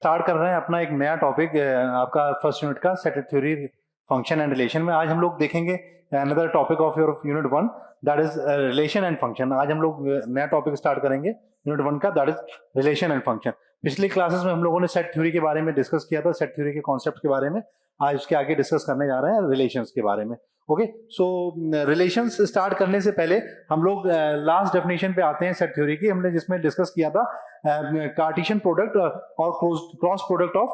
Start कर रहे हैं अपना एक नया टॉपिक आपका फर्स्ट यूनिट का set theory function and relation में। आज हम लोग देखेंगे another topic of your unit 1 that is relation and function. आज हम लोग नया टॉपिक स्टार्ट करेंगे यूनिट 1 का, that is relation and function. पिछली क्लासेस में हम लोगों ने सेट थ्योरी के बारे में डिस्कस किया था, सेट थ्योरी के कॉन्सेप्ट के बारे में। आज उसके आगे डिस्कस करने जा रहे हैं रिलेशंस के बारे में। ओके, सो रिलेशंस स्टार्ट करने से पहले हम लोग लास्ट डेफिनेशन पे आते हैं सेट थ्योरी की, हमने जिसमें डिस्कस किया था कार्टेशियन प्रोडक्ट और cross product of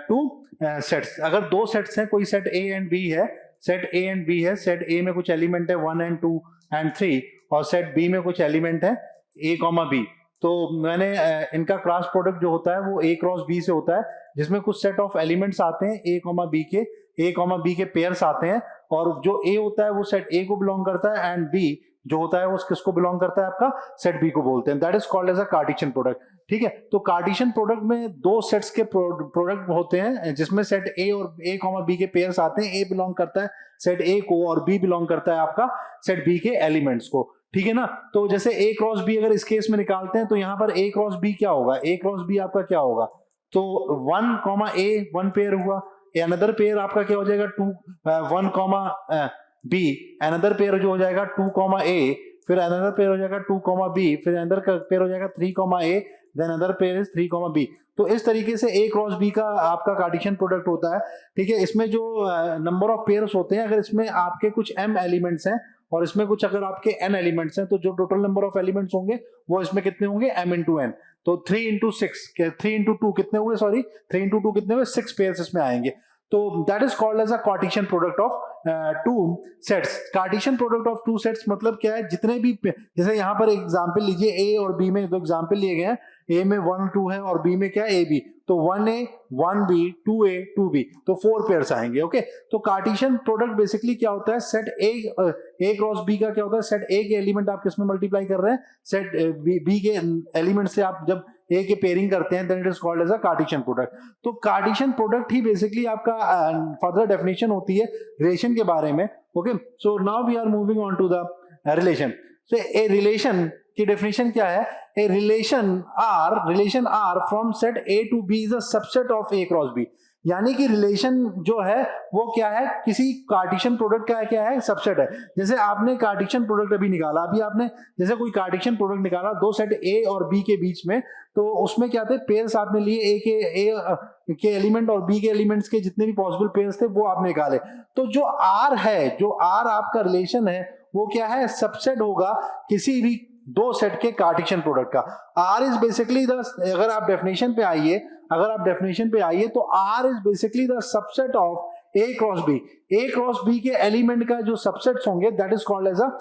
two sets. अगर दो सेट्स हैं, कोई सेट ए एंड बी है, सेट ए एंड बी है, सेट ए में कुछ एलिमेंट है 1 एंड 2 एंड 3 और सेट बी में कुछ एलिमेंट है ए कॉमा बी, तो मैंने इनका क्रॉस प्रोडक्ट जो होता है वो ए क्रॉस बी से होता है, जिसमें कुछ सेट ऑफ एलिमेंट्स आते हैं ए कॉमा बी के पेयर्स आते हैं, और जो ए होता है वो सेट ए को बिलोंग करता है एंड बी जो होता है वो किसको बिलोंग करता है, आपका सेट बी को बोलते हैं। That is called as a Cartesian product. ठीक है, तो कार्टेशियन प्रोडक्ट में दो सेट्स के प्रोडक्ट होते हैं, जिसमें सेट ए और ए कॉमा बी के पेयर्स आते हैं। ए बिलोंग करता है सेट ए को और बी बिलोंग करता है आपका सेट बी के एलिमेंट्स को। ठीक है ना, तो जैसे ए क्रॉस बी अगर इस केस में निकालते हैं तो यहाँ पर ए क्रॉस बी क्या होगा, ए क्रॉस बी आपका क्या होगा, तो 1 कॉमा ए 1 पेयर हुआ, अनदर पेयर आपका क्या हो जाएगा 1 कॉमा बी, अनदर पेयर जो हो जाएगा 2 कॉमा ए, फिर अनदर पेयर हो जाएगा 2 कॉमा बी, फिर अनदर पेयर हो जाएगा 3 comma A, then other pair is 3 comma B. तो इस तरीके से ए क्रॉस बी का आपका कार्टेशियन प्रोडक्ट होता है। ठीक है, इसमें जो नंबर ऑफ पेयर्स होते हैं, अगर इसमें आपके कुछ m एलिमेंट्स हैं और इसमें कुछ अगर आपके n एलिमेंट्स हैं, तो जो टोटल नंबर ऑफ एलिमेंट्स होंगे वो इसमें कितने होंगे, m इंटू n। तो 3 इंटू 2 कितने हुए, सॉरी 3 इंटू 2 कितने हुए, 6 पेयर्स इसमें आएंगे। तो that is called as a Cartesian product of two sets. Cartesian product of two sets मतलब क्या है, जितने भी, जैसे यहाँ पर एग्जांपल लीजिए ए और बी में दो एग्जांपल लिए गए हैं, ए में 1 2 है और बी में क्या है ए बी, तो 1a 1b 2a 2b, तो 4 पेयर्स आएंगे। ओके, तो कार्टेशियन प्रोडक्ट बेसिकली क्या होता है, सेट ए क्रॉस बी का क्या होता है, सेट ए के एलिमेंट आप किसमें मल्टीप्लाई कर रहे हैं, सेट बी के एलिमेंट से आप जब ए के पेयरिंग करते हैं, then it is called as a Cartesian product. तो कार्टेशियन प्रोडक्ट ही बेसिकली आपका फर्दर डेफिनेशन होती है रिलेशन के बारे में। Okay, so now we are moving on to the relation. So a relation की डेफिनेशन क्या है, a relation R from set A to B is a subset of A cross B. यानी कि रिलेशन जो है वो क्या है, किसी कार्टेशियन प्रोडक्ट का क्या है, सबसेट है। जैसे आपने कार्टेशियन प्रोडक्ट अभी निकाला, अभी आपने जैसे कोई कार्टेशियन प्रोडक्ट निकाला दो सेट ए और बी के बीच में, तो उसमें क्या थे, पेयर्स आपने लिए ए के एलिमेंट और बी के एलिमेंट्स के जितने भी पॉसिबल पेयर्स थे वो आपने निकाले। तो जो आर है, जो आर आपका रिलेशन है वो क्या है, सबसेट होगा किसी भी दो सेट के कार्टेशियन प्रोडक्ट का। आर इज बेसिकली द, अगर आप डेफिनेशन पे आइए तो R is basically the subset of A cross B. A cross B के एलिमेंट का जो सबसेट्स होंगे that is called as a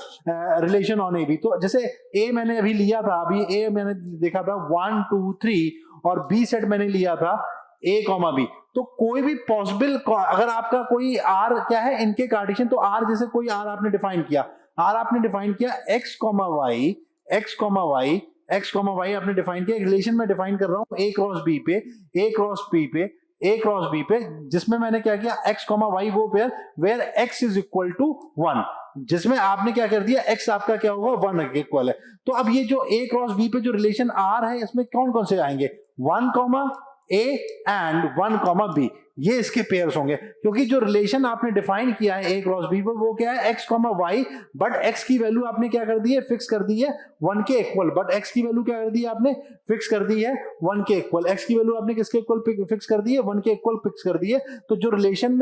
relation on A B. तो जैसे ए मैंने अभी लिया था, अभी ए मैंने देखा था 1 2 3 और बी सेट मैंने लिया था ए कॉमा बी। तो कोई भी पॉसिबल, अगर आपका कोई आर क्या है इनके कार्टेशियन, तो आर जैसे कोई आर आपने डिफाइन किया एक्स कॉमा वाई आपने डिफाइन किया, रिलेशन में डिफाइन कर रहा हूं ए क्रॉस बी पे, जिसमें मैंने क्या किया, एक्स कॉमा वाई वो pair where X is equal to 1, जिसमें आपने क्या कर दिया, एक्स आपका क्या होगा 1 इक्वल है। तो अब ये जो ए क्रॉस बी पे जो रिलेशन आर है, इसमें कौन कौन से आएंगे, 1 comma A and 1 comma B, ये इसके पेयर्स होंगे। क्योंकि जो रिलेशन आपने डिफाइन किया है ए क्रॉस बी पर वो क्या है, X comma Y, but X की वैल्यू आपने क्या कर दी है, फिक्स कर दी है 1 के इक्वल, बट एक्स की वैल्यू क्या कर दी है आपने, फिक्स कर दी है 1 के इक्वल। एक्स की वैल्यू आपने किसके इक्वल फिक्स कर दी है, 1 के इक्वल फिक्स कर दी है। तो जो रिलेशन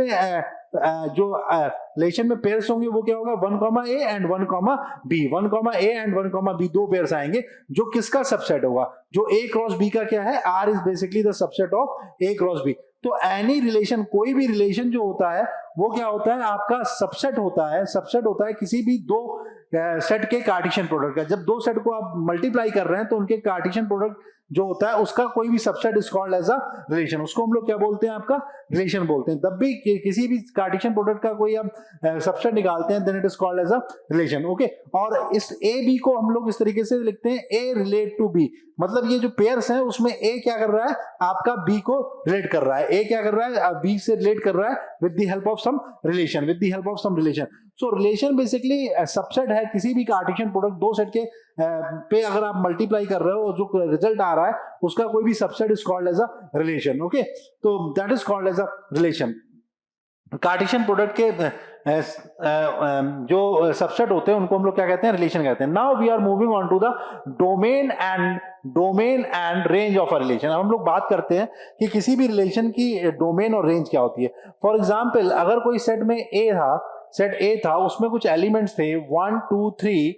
में पेयर्स होंगे वो क्या होगा, 1 comma A and 1 comma B, 1 comma A and 1 comma B, दो पेयर्स आएंगे जो किसका सबसेट होगा, जो ए क्रॉस बी का क्या है, R is basically the subset of A cross B. तो एनी रिलेशन, कोई भी रिलेशन जो होता है वो क्या होता है, आपका सबसेट होता है किसी भी दो सेट के कार्टेशियन प्रोडक्ट का। जब दो सेट को आप मल्टीप्लाई कर रहे हैं तो उनके कार्टेशियन प्रोडक्ट जो होता है उसका कोई भी subset is called as a relation, उसको हम लोग क्या बोलते हैं, आपका रिलेशन बोलते हैं। तब भी किसी भी कार्टेशियन प्रोडक्ट का कोई आप सबसेट निकालते हैं, then it is called as a relation. Okay, और इस ए बी को हम लोग इस तरीके से लिखते हैं, ए रिलेट टू बी, मतलब ये जो पेयर्स हैं उसमें ए क्या कर रहा है, आपका बी को रिलेट कर रहा है, ए क्या कर रहा है, बी से रिलेट कर रहा है with the help of some relation, so relation basically subset है किसी भी कार्टेशियन प्रोडक्ट, दो सेट के पे अगर आप मल्टीप्लाई कर रहे हो, जो रिजल्ट आ रहा है उसका कोई भी subset is called as a relation. Okay, तो that is called as a relation. Cartesian product के जो सबसेट होते हैं उनको हम लोग क्या कहते हैं, रिलेशन कहते हैं. Now we are moving on to the domain and range of a relation. अब हम लोग बात करते हैं कि किसी भी रिलेशन की डोमेन और रेंज क्या होती है. फॉर एग्जाम्पल, अगर कोई सेट में सेट ए था, उसमें कुछ एलिमेंट्स थे 1 2 3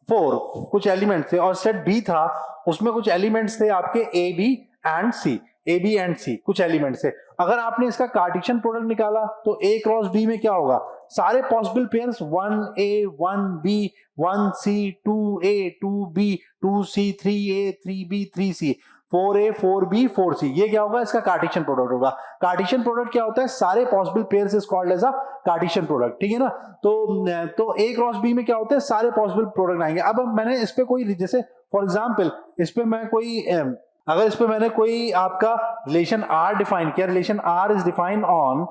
4 कुछ एलिमेंट्स थे, और सेट बी था, उसमें कुछ एलिमेंट्स थे आपके ए बी एंड सी कुछ एलिमेंट्स थे. अगर आपने इसका कार्टेशियन प्रोडक्ट निकाला तो ए क्रॉस बी में क्या होगा, सारे possible pairs 1a 1b 1c 2a 2b 2c 3a 3b 3c 4a 4b 4c, ये क्या होगा, इसका कार्टेशियन प्रोडक्ट होगा. कार्टेशियन प्रोडक्ट क्या होता है, सारे possible pairs is called as a Cartesian product. ठीक है ना. तो ए क्रॉस बी में क्या होते हैं, सारे पॉसिबल प्रोडक्ट आएंगे. अब मैंने इस पे कोई, जैसे फॉर एग्जाम्पल इस पे मैं कोई अगर इस पे मैंने कोई आपका रिलेशन आर डिफाइन किया, relation R is define on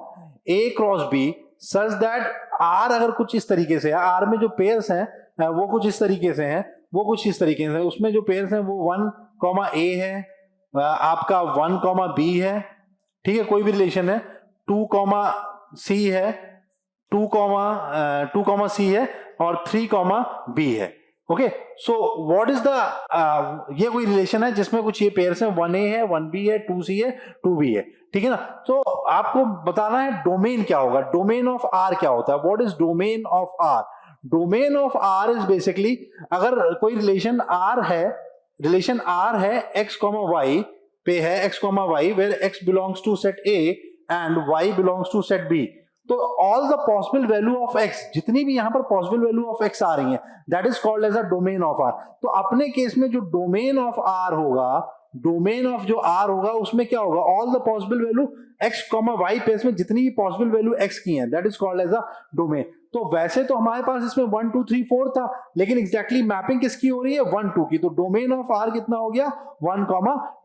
A cross B such that R अगर कुछ इस तरीके से है, आर में जो पेयर्स हैं वो कुछ इस तरीके से हैं, वो कुछ इस तरीके से, उसमें जो पेयर्स हैं वो 1 ए है, आपका 1 बी है. ठीक है, कोई भी रिलेशन है, 2 सी है, 2 सी है, और 3 बी है. Okay, so what is the ये कोई रिलेशन है जिसमें कुछ ये पेयर्स हैं, 1a है, 1b है, 2c है, 2b है. ठीक है ना. तो आपको बताना है डोमेन क्या होगा, डोमेन ऑफ आर क्या होता है. What is domain of R. Domain of R is basically, अगर कोई रिलेशन आर है x, y पे है, x, y where x belongs to set a and y belongs to set b, तो all the possible value of x, जितनी भी यहां पर पॉसिबल वैल्यू ऑफ x आ रही हैं, that is called as a domain of R. तो अपने केस में जो डोमेन ऑफ आर होगा, डोमेन ऑफ जो आर होगा, उसमें क्या होगा, all the possible value x, y pairs में जितनी भी पॉसिबल वैल्यू x की हैं, that is called as a domain. तो वैसे तो हमारे पास इसमें 1 2 3 4 था, लेकिन एग्जैक्टली मैपिंग किसकी हो रही है, 1 2 की. तो डोमेन ऑफ आर कितना हो गया, 1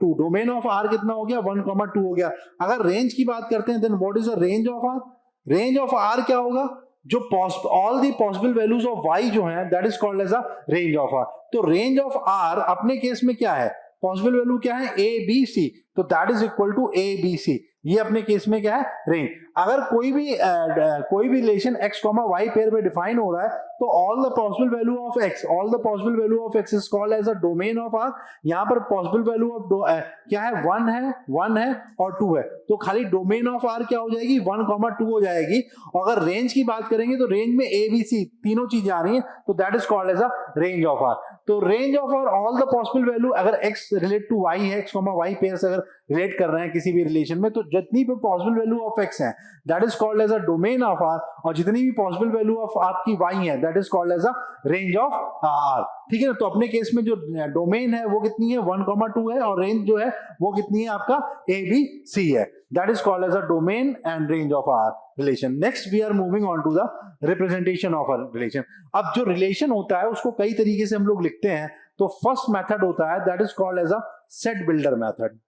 2. डोमेन ऑफ आर कितना हो गया, 1 2 हो गया. अगर रेंज की बात करते हैं, then what is the range of R. Range of R क्या होगा, जो all the possible values of y जो है, that is called as a range of R. तो रेंज ऑफ आर अपने केस में क्या है, पॉसिबल वैल्यू क्या है, a b c, तो that is equal to a b c. ये अपने केस में क्या है, रेंज. अगर कोई भी रिलेशन x, y पेयर में डिफाइन हो रहा है, तो all the possible value of x is called as a domain of R. यहां पर पॉसिबल वैल्यू ऑफ क्या है, 1 है और 2 है, तो खाली डोमेन ऑफ आर क्या हो जाएगी, 1 2 हो जाएगी. और अगर रेंज की बात करेंगे तो रेंज में a b c तीनों चीजें आ रही हैं, तो that is called as a range of R. तो range of R all the possible value, अगर x रिलेट टू y है, x, y पेयर्स अगर रिलेट कर रहे हैं किसी भी रिलेशन में, तो जितनी भी पॉसिबल वैल्यू ऑफ x है, that is called as a domain of R. और जितनी भी पॉसिबल वैल्यू ऑफ आपकी y है, that is called as a range of R. ठीक है ना. तो अपने केस में जो डोमेन है वो कितनी है, 1 2 है, और रेंज जो है वो कितनी है, आपका a b c है. That is called as a domain and range of R relation. Next we are moving on to the representation of a relation. अब जो रिलेशन होता है उसको कई तरीके से हम लोग लिखते हैं. तो फर्स्ट मेथड होता है, that is called as a set builder method.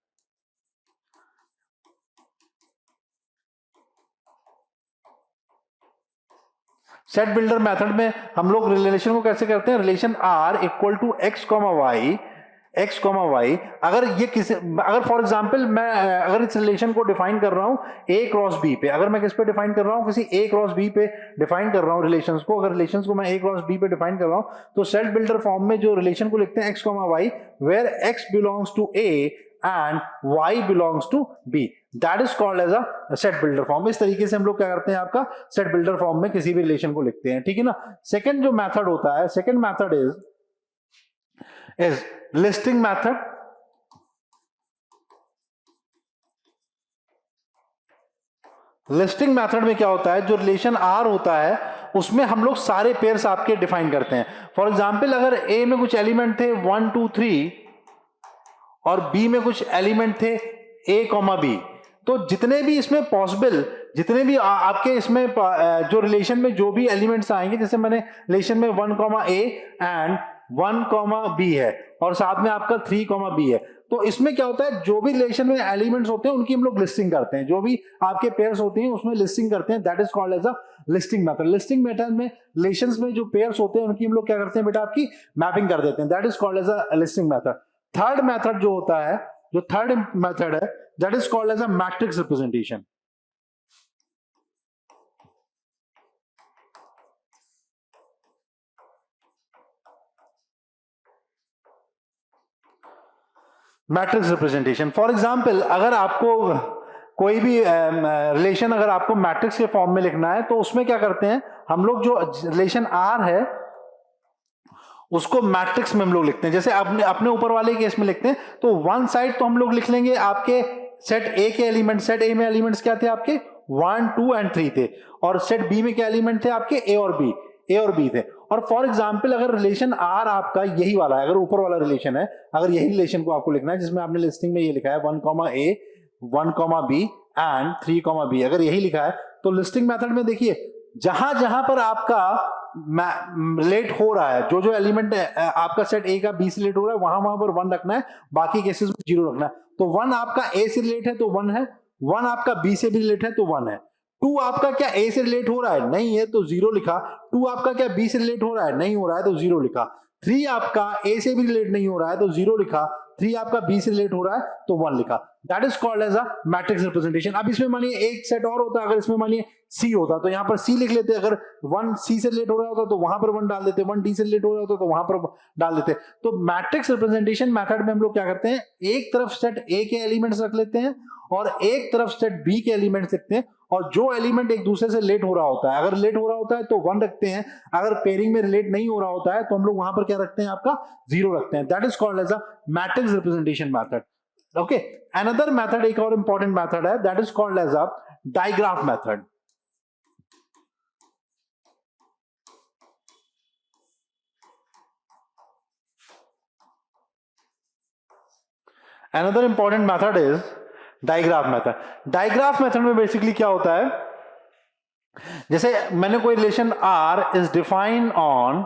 Set builder method में हम लोग रिलेशन को कैसे करते हैं, relation R equal to x, y. अगर फॉर एग्जांपल मैं अगर इस रिलेशन को डिफाइन कर रहा हूं a क्रॉस b पे, अगर मैं किस पे डिफाइन कर रहा हूं, किसी a क्रॉस b पे डिफाइन कर रहा हूं रिलेशंस को, अगर रिलेशंस को मैं a क्रॉस b पे डिफाइन कर रहा हूं, तो सेट बिल्डर फॉर्म में जो रिलेशन को लिखते हैं x, y, where x belongs to a and y belongs to b, that is called as a set builder form. इस तरीके से हम लोग क्या करते हैं, आपका सेट बिल्डर फॉर्म में किसी भी रिलेशन को लिखते हैं. ठीक है ना. सेकंड जो मेथड होता है, second method is listing method. Listing method में क्या होता है, जो रिलेशन आर होता है उसमें हम लोग सारे पेयर्स आपके डिफाइन करते हैं. फॉर एग्जांपल अगर a में कुछ एलिमेंट थे 1 2 3 और b में कुछ एलिमेंट थे a, b, तो जितने भी इसमें पॉसिबल, जितने भी आपके इसमें जो रिलेशन में जो भी एलिमेंट्स आएंगे, जैसे मैंने रिलेशन में 1 a एंड 1 b है, और साथ में आपका 3 b है, तो इसमें क्या होता है, जो भी रिलेशन में एलिमेंट्स होते हैं उनकी हम लोग लिस्टिंग करते हैं, जो भी आपके पेयर्स होते हैं उसमें लिस्टिंग करते हैं, that is called as a listing method. Listing method में रिलेशंस में जो पेयर्स होते हैं उनकी हम लोग क्या करते हैं बेटा, आपकी मैपिंग कर देते हैं, that is called as a listing method. Third method जो होता है, जो थर्ड मेथड है, that is called as a matrix representation. Matrix representation, for example अगर आपको कोई भी रिलेशन अगर आपको मैट्रिक्स के फॉर्म में लिखना है तो उसमें क्या करते हैं हम लोग, जो रिलेशन आर है उसको मैट्रिक्स में हम लोग लिखते हैं। जैसे अपने ऊपर वाले केस में लिखते हैं तो वन साइड तो हम लोग लिख लेंगे आपके सेट ए के एलिमेंट, सेट ए में एलिमेंट्स क्या थे आपके 1 2 एंड 3 थे, और सेट बी में क्या एलिमेंट थे आपके ए और बी थे। और फॉर एग्जाम्पल अगर रिलेशन आर आपका यही वाला है, अगर ऊपर वाला रिलेशन है, अगर यही रिलेशन को आपको लिखना है जिसमें आपने लिस्टिंग में ये लिखा है 1 ए 1 बी एंड 3 बी, अगर यही लिखा है तो लिस्टिंग मेथड में देखिए जहां जहां पर आपका रिलेट हो रहा है, जो जो एलिमेंट आपका सेट ए का बी से रिलेट हो रहा है वहां वहां पर 1 रखना है, बाकी केसेस में 0 रखना है। तो 1 आपका ए से रिलेट है तो 1 है, 1 आपका बी से भी रिलेट है तो 1 है, 2 आपका क्या ए से रिलेट हो रहा है, नहीं है तो 0 लिखा, 2 आपका क्या बी से रिलेट हो रहा है, नहीं हो रहा है तो 0 लिखा, 3 आपका ए से भी रिलेट नहीं हो रहा है तो 0 लिखा, 3 आपका बी से रिलेट हो रहा है तो 1 लिखा, that is called as a matrix representation. अब इसमें मानिए एक सेट और होता, अगर इसमें मानिए सी होता तो यहां पर सी लिख लेते, अगर 1 सी से रिलेट हो रहा होता तो वहां पर 1 डाल देते, 1 डी से रिलेट हो रहा होता तो वहां पर डाल देते। तो मैट्रिक्स रिप्रेजेंटेशन मेथड में हम लोग क्या करते हैं, एक तरफ सेट ए के एलिमेंट्स रख लेते हैं और एक तरफ सेट बी के एलिमेंट्स लिखते हैं, और जो एलिमेंट एक दूसरे से रिलेट हो रहा होता है, अगर रिलेट हो रहा होता है तो 1 रखते हैं, अगर पेयरिंग में रिलेट नहीं हो रहा होता है तो हम लोग वहां पर क्या रखते हैं, आपका 0 रखते हैं, that is called as a matrix representation method. Okay, another method, एक और इंपॉर्टेंट मेथड है, that is called as a digraph method. Another important method is digraph method. Digraph method में बेसिकली क्या होता है, जैसे मैंने कोई relation R is define on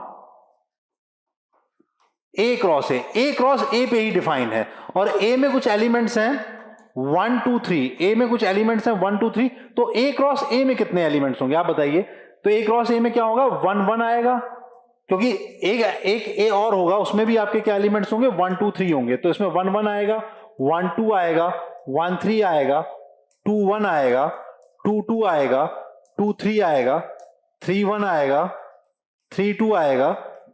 A cross A पे ही डिफाइन है, और A में कुछ एलिमेंट्स हैं 1 2 3, A में कुछ एलिमेंट्स हैं 1 2 3, तो A क्रॉस A में कितने एलिमेंट्स होंगे आप बताइए। तो A क्रॉस A में क्या होगा, 1 1 आएगा, क्योंकि एक A और होगा उसमें भी आपके क्या एलिमेंट्स होंगे 1 2 3 होंगे, तो इसमें 1 1 आएगा, 1 2 आएगा, 1 3 आएगा, 2 1 आएगा, 2 2 आएगा, 2 3 आएगा, 3 1 आएगा, 3 2 आएगा,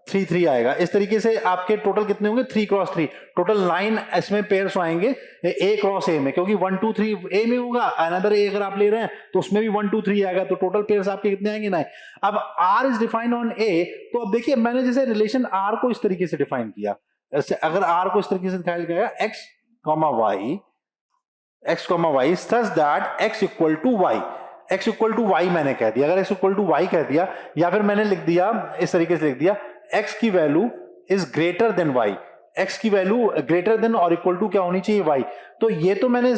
3 3 आएगा। इस तरीके से आपके टोटल कितने होंगे 3 क्रॉस 3, टोटल 9 इसमें पेयर्स आएंगे ए क्रॉस ए में, क्योंकि 1 2 3 ए में होगा, अनदर ए अगर आप ले रहे हैं तो उसमें भी 1 2 3 आएगा, तो टोटल पेयर्स आपके कितने आएंगे 9। अब आर इज डिफाइंड ऑन ए, तो अब देखिए मैंने जैसे रिलेशन आर को इस तरीके से डिफाइन किया, अगर आर को इस तरीके से दिखाया गया X comma Y such that X equal to Y, X equal to Y मैंने कह दिया, अगर एक्स इक्वल टू वाई कह दिया, या फिर मैंने लिख दिया इस तरीके से लिख दिया एक्स की value is greater than Y, X की वैल्यू ग्रेटर देन और इक्वल टू क्या होनी चाहिए वाई। तो ये तो मैंने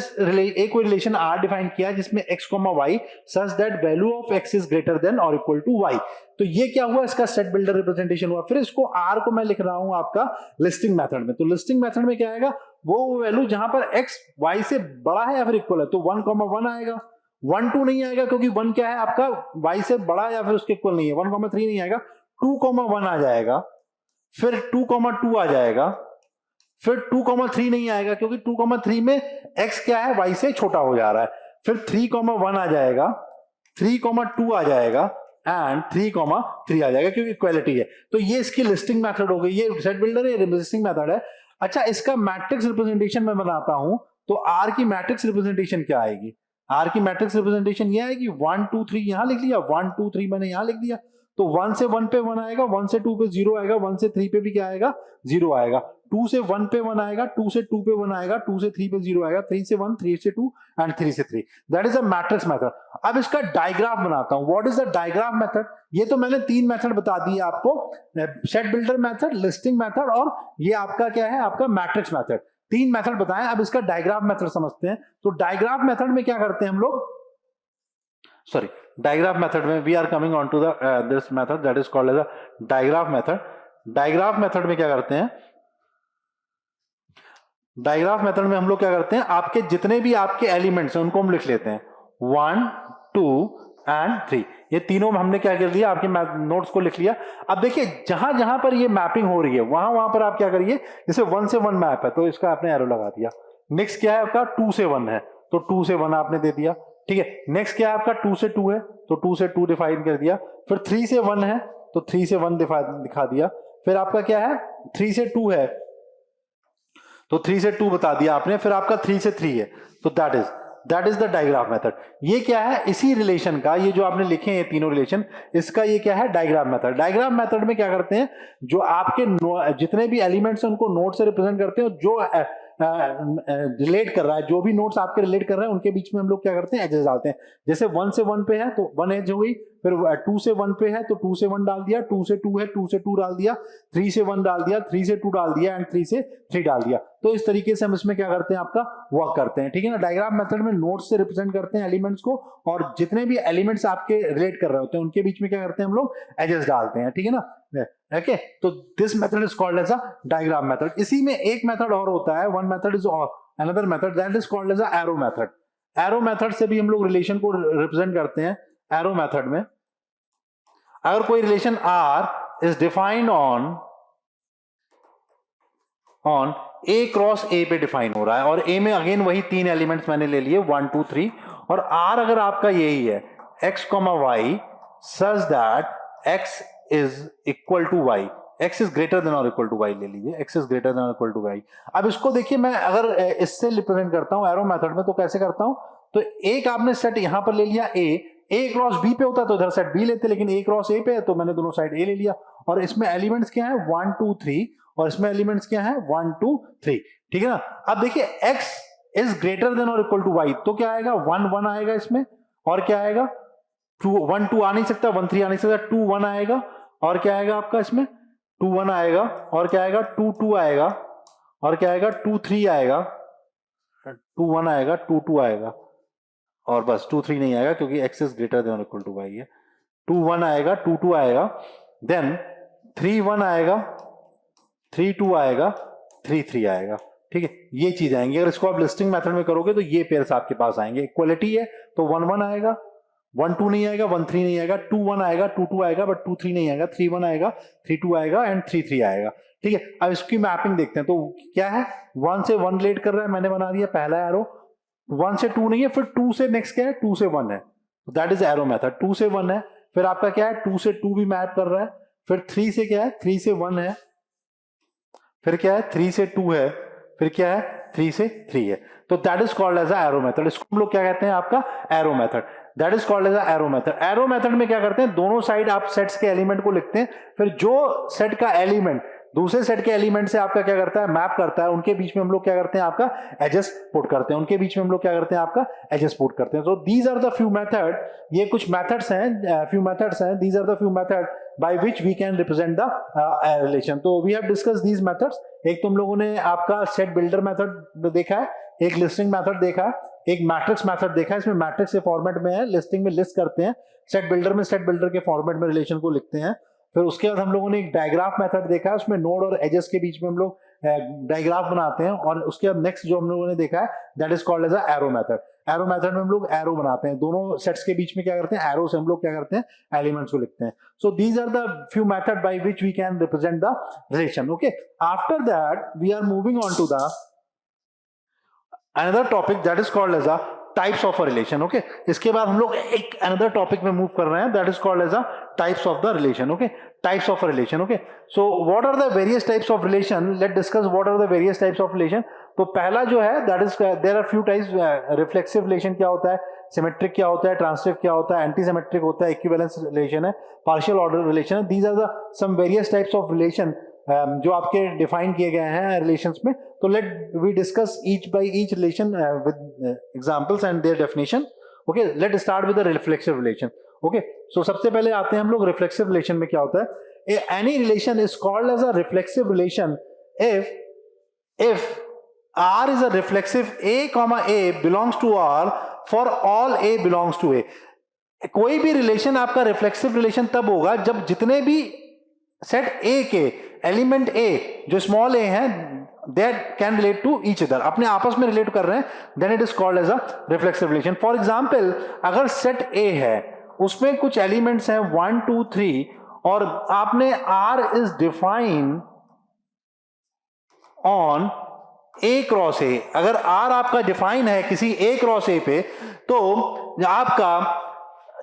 एक रिलेशन आर डिफाइन किया जिसमें X comma Y such that value of X is greater than और इक्वल टू वाई, तो ये क्या हुआ, इसका सेट बिल्डर रिप्रेजेंटेशन हुआ। फिर इसको आर को मैं लिख रहा हूं आपका लिस्टिंग मेथड में, तो लिस्टिंग मेथड में क्या आएगा, वो वैल्यू जहां पर एक्स वाई से बड़ा है या फिर इक्वल है, तो 1 1 आएगा, 1 2 नहीं आएगा क्योंकि 1 क्या है आपका वाई से बड़ा या फिर उसके इक्वल नहीं है, 1 3 नहीं आएगा, 2 1 आ जाएगा, फिर 2 2 आ जाएगा, फिर 2 3 नहीं आएगा क्योंकि 2 3 में x क्या है y से छोटा हो जा रहा है, फिर 3 1 आ जाएगा, 3 2 आ जाएगा एंड 3 3 आ जाएगा क्योंकि इक्वालिटी है। तो ये इसकी लिस्टिंग मेथड हो गई, ये सेट बिल्डर है, लिस्टिंग मेथड है। अच्छा, इसका मैट्रिक्स रिप्रेजेंटेशन मैं बनाता हूं, तो R की मैट्रिक्स रिप्रेजेंटेशन क्या आएगी, R की मैट्रिक्स रिप्रेजेंटेशन ये आएगी 1 2 3, यहां लिख लिया 1 2 3 मैंने यहां लिख दिया, तो 1 से 1 पे 1 आएगा, 1 से 2 पे 0 आएगा, 1 से 3 पे भी क्या आएगा 0 आएगा, 2 से 1 पे 1 आएगा, 2 से 2 पे 1 आएगा, 2 से 3 पे 0 आएगा, 3 से 1, 3 से 2 एंड 3 से 3, that is a matrix method. अब इसका डायग्राफ बनाता हूं, what is the digraph method. ये तो मैंने 3 मेथड बता दिए आपको, set builder method, listing method और ये आपका क्या है आपका मैट्रिक्स मेथड, 3 मेथड बताएं। अब इसका डायग्राफ मेथड समझते हैं। तो डायग्राफ मेथड में क्या करते हैं हम लोग, सॉरी डायग्राफ मेथड में we are coming on to this method that is called as a digraph method. Digraph method में क्या करते हैं, डायग्राफ मेथड में हम लोग क्या करते हैं, आपके जितने भी आपके एलिमेंट्स हैं उनको हम लिख लेते हैं 1 2 एंड 3, ये तीनों में हमने क्या कर दिया, आपके नोट्स को लिख लिया। अब देखिए जहां जहां पर ये मैपिंग हो रही है वहां वहां पर आप क्या करिए, जैसे 1 से 1 मैप है तो इसका आपने एरो लगा दिया। नेक्स्ट क्या है आपका 2 से 1 है तो 2 से 1 आपने दे दिया, ठीक है। नेक्स्ट क्या है आपका 2 से 2 है तो 2 से 2 डिफाइन कर दिया। फिर 3 से 1 है तो 3 से 1 दिखा दिया। फिर आपका क्या है 3 से 2 है तो 3 से 2 बता दिया आपने। फिर आपका 3 से 3 है तो that is the digraph method. ये क्या है, इसी रिलेशन का, ये जो आपने लिखे हैं तीनों रिलेशन, इसका ये क्या है डायग्राम मेथड। डायग्राम मेथड में क्या करते हैं, जो आपके जितने भी एलिमेंट्स हैं उनको नोड से रिप्रेजेंट करते हैं, जो रिलेट कर रहा है, जो भी नोट्स आपके रिलेट कर रहे हैं उनके बीच में हम लोग क्या करते हैं एजेस डालते हैं। जैसे 1 से 1 पे है तो 1 एज हो गई, फिर 2 से 1 पे है तो 2 से 1 डाल दिया, 2 से 2 है 2 से 2 डाल दिया, 3 से 1 डाल दिया, 3 से 2 डाल दिया एंड 3 से 3 डाल दिया। तो इस तरीके से हम इसमें क्या करते हैं आपका वर्क करते हैं, ठीक है ना। डायग्राम मेथड में नोट्स से रिप्रेजेंट करते हैं एलिमेंट्स को, और जितने भी एलिमेंट्स आपके रिलेट कर रहे होते हैं उनके बीच में क्या करते हैं हम लोग एजेस डालते हैं, ठीक है ना। ओके, तो this method is called as a diagram method. इसी में एक मेथड और होता है, one method is another method that is called as a arrow method. Arrow method से भी हम लोग रिलेशन को रिप्रेजेंट करते हैं। एरो मेथड में अगर कोई relation R is defined on A cross A पे डिफाइन हो रहा है, और A में अगेन वही 3 एलिमेंट्स मैंने ले लिए 1 2 3, और R अगर आपका यही है x, y such that x is equal to y, x is greater than और इक्वल टू y ले लीजिए, x इज ग्रेटर देन और इक्वल टू y। अब इसको देखिए, मैं अगर इससे रिप्रेजेंट करता हूं एरो मेथड में तो कैसे करता हूं, तो एक आपने सेट यहां पर ले लिया A क्रॉस B पे होता तो इधर सेट B लेते, लेकिन A क्रॉस A पे है तो मैंने दोनों साइड A ले लिया। और इसमें एलिमेंट्स क्या है 1 2 3, और इसमें एलिमेंट्स क्या है 1 2 3, ठीक है ना। अब देखिए x इज ग्रेटर देन और इक्वल टू y, तो क्या आएगा 1 1 आएगा इसमें, और क्या आएगा 2 1 2 आ नहीं सकता, 1 3 आ नहीं सकता, 2 1 आएगा, और क्या आएगा आपका इसमें 2 1 आएगा, और क्या आएगा 2 2 आएगा, और क्या आएगा 2 3 आएगा, 2 1 आएगा 2 2 आएगा, और बस 2 3 नहीं आएगा क्योंकि x इज ग्रेटर देन और इक्वल टू y है। 2 1 आएगा, 2 2 आएगा, देन 3 1 आएगा, 3 2 आएगा, 3 3 आएगा, ठीक है। ये चीज आएंगी। अगर इसको आप लिस्टिंग मेथड में करोगे तो ये पेयर्स आपके पास आएंगे। इक्वलिटी है तो 1 1 आएगा, 1 2 नहीं आएगा, 1 3 नहीं आएगा, 2 1 आएगा, 2 2 आएगा, बट 2 3 नहीं आएगा, 3 1 आएगा, 3 2 आएगा एंड 3 3 आएगा, ठीक है। अब इसकी मैपिंग देखते हैं, तो क्या है 1 से 1 रिलेट कर रहा है, मैंने बना दिया पहला एरो। 1 से 2 नहीं है, फिर 2 से नेक्स्ट क्या है 2 से 1 है, दैट इज एरो मेथड। 2 से 1 है, फिर आपका क्या है 2 से 2 भी मैप कर रहा है, फिर 3 से क्या है 3 से 1 है, फिर क्या है 3 से 2 है, फिर क्या है 3 से 3 है, तो that is called as arrow method. इसको हम लोग क्या कहते हैं आपका arrow method, that is called as arrow method. Arrow method में क्या करते हैं, दोनों साइड आप सेट्स के एलिमेंट को लिखते हैं, फिर जो सेट का एलिमेंट दूसरे सेट के एलिमेंट से आपका क्या करता है मैप करता है, उनके बीच में हम लोग क्या करते हैं आपका एजेस पुट करते हैं, उनके बीच में हम लोग क्या करते हैं आपका एजेस पुट करते हैं। So these are the few method, ये कुछ मेथड्स हैं, फ्यू मेथड्स हैं, these are the few method by which we can represent the relation। तो we have discussed these methods। एक तुम लोगों ने आपका सेट बिल्डर मेथड देखा है, एक लिस्टिंग मेथड देखा है, एक मैट्रिक्स मेथड देखा है। इसमें मैट्रिक्स के फॉर्मेट में है, लिस्टिंग में लिस्ट करते हैं, सेट बिल्डर में सेट बिल्डर के फॉर्मेट में रिलेशन को लिखते हैं। फिर उसके बाद हम लोगों ने एक डायग्राफ मेथड देखा है, उसमें नोड और एजेस के बीच में हम लोग डायग्राफ बनाते हैं, और उसके बाद नेक्स्ट जो हम लोगों ने देखा है that is called as a arrow method. Arrow method में हम लोग एरो बनाते हैं, दोनों सेट्स के बीच में क्या करते हैं एरो से हम लोग क्या करते हैं एलिमेंट्स को लिखते हैं। So these are the few method by which we can represent the relation. Okay, after that we are moving on to the another topic that is called as a types of a relation. Okay, इसके बाद हम लोग एक another topic में move कर रहे हैं that is called as a types of the relation. Okay, types of a relation. Okay, so what are the various types of relation, let discuss what are the various types of relation. तो पहला जो है that is there are few types. Reflexive relation क्या होता है, symmetric क्या होता है, ट्रांसिटिव क्या होता है, एंटी सिमेट्रिक होता है, इक्विवेलेंस रिलेशन है, पार्शियल ऑर्डर रिलेशन है। These are the some various types of relation जो आपके डिफाइन किए गए हैं रिलेशंस में। तो let we discuss each by each relation with examples and their definition. Okay, let start with the reflexive relation. Okay, so सबसे पहले आते हैं हम लोग रिफ्लेक्सिव रिलेशन में क्या होता है। Any relation is called as a reflexive relation if R is a reflexive A comma A belongs to R for all A belongs to A। कोई भी रिलेशन आपका रिफ्लेक्सिव रिलेशन तब होगा जब जितने भी सेट A के एलिमेंट A जो स्मॉल a है that can relate to each other, अपने आपस में रिलेट कर रहे हैं, then it is called as a reflexive relation. For example, अगर सेट A है, उसमें कुछ एलिमेंट्स हैं 1 2 3 और आपने R is defined on A cross A, अगर R आपका डिफाइन है किसी A क्रॉस A पे, तो आपका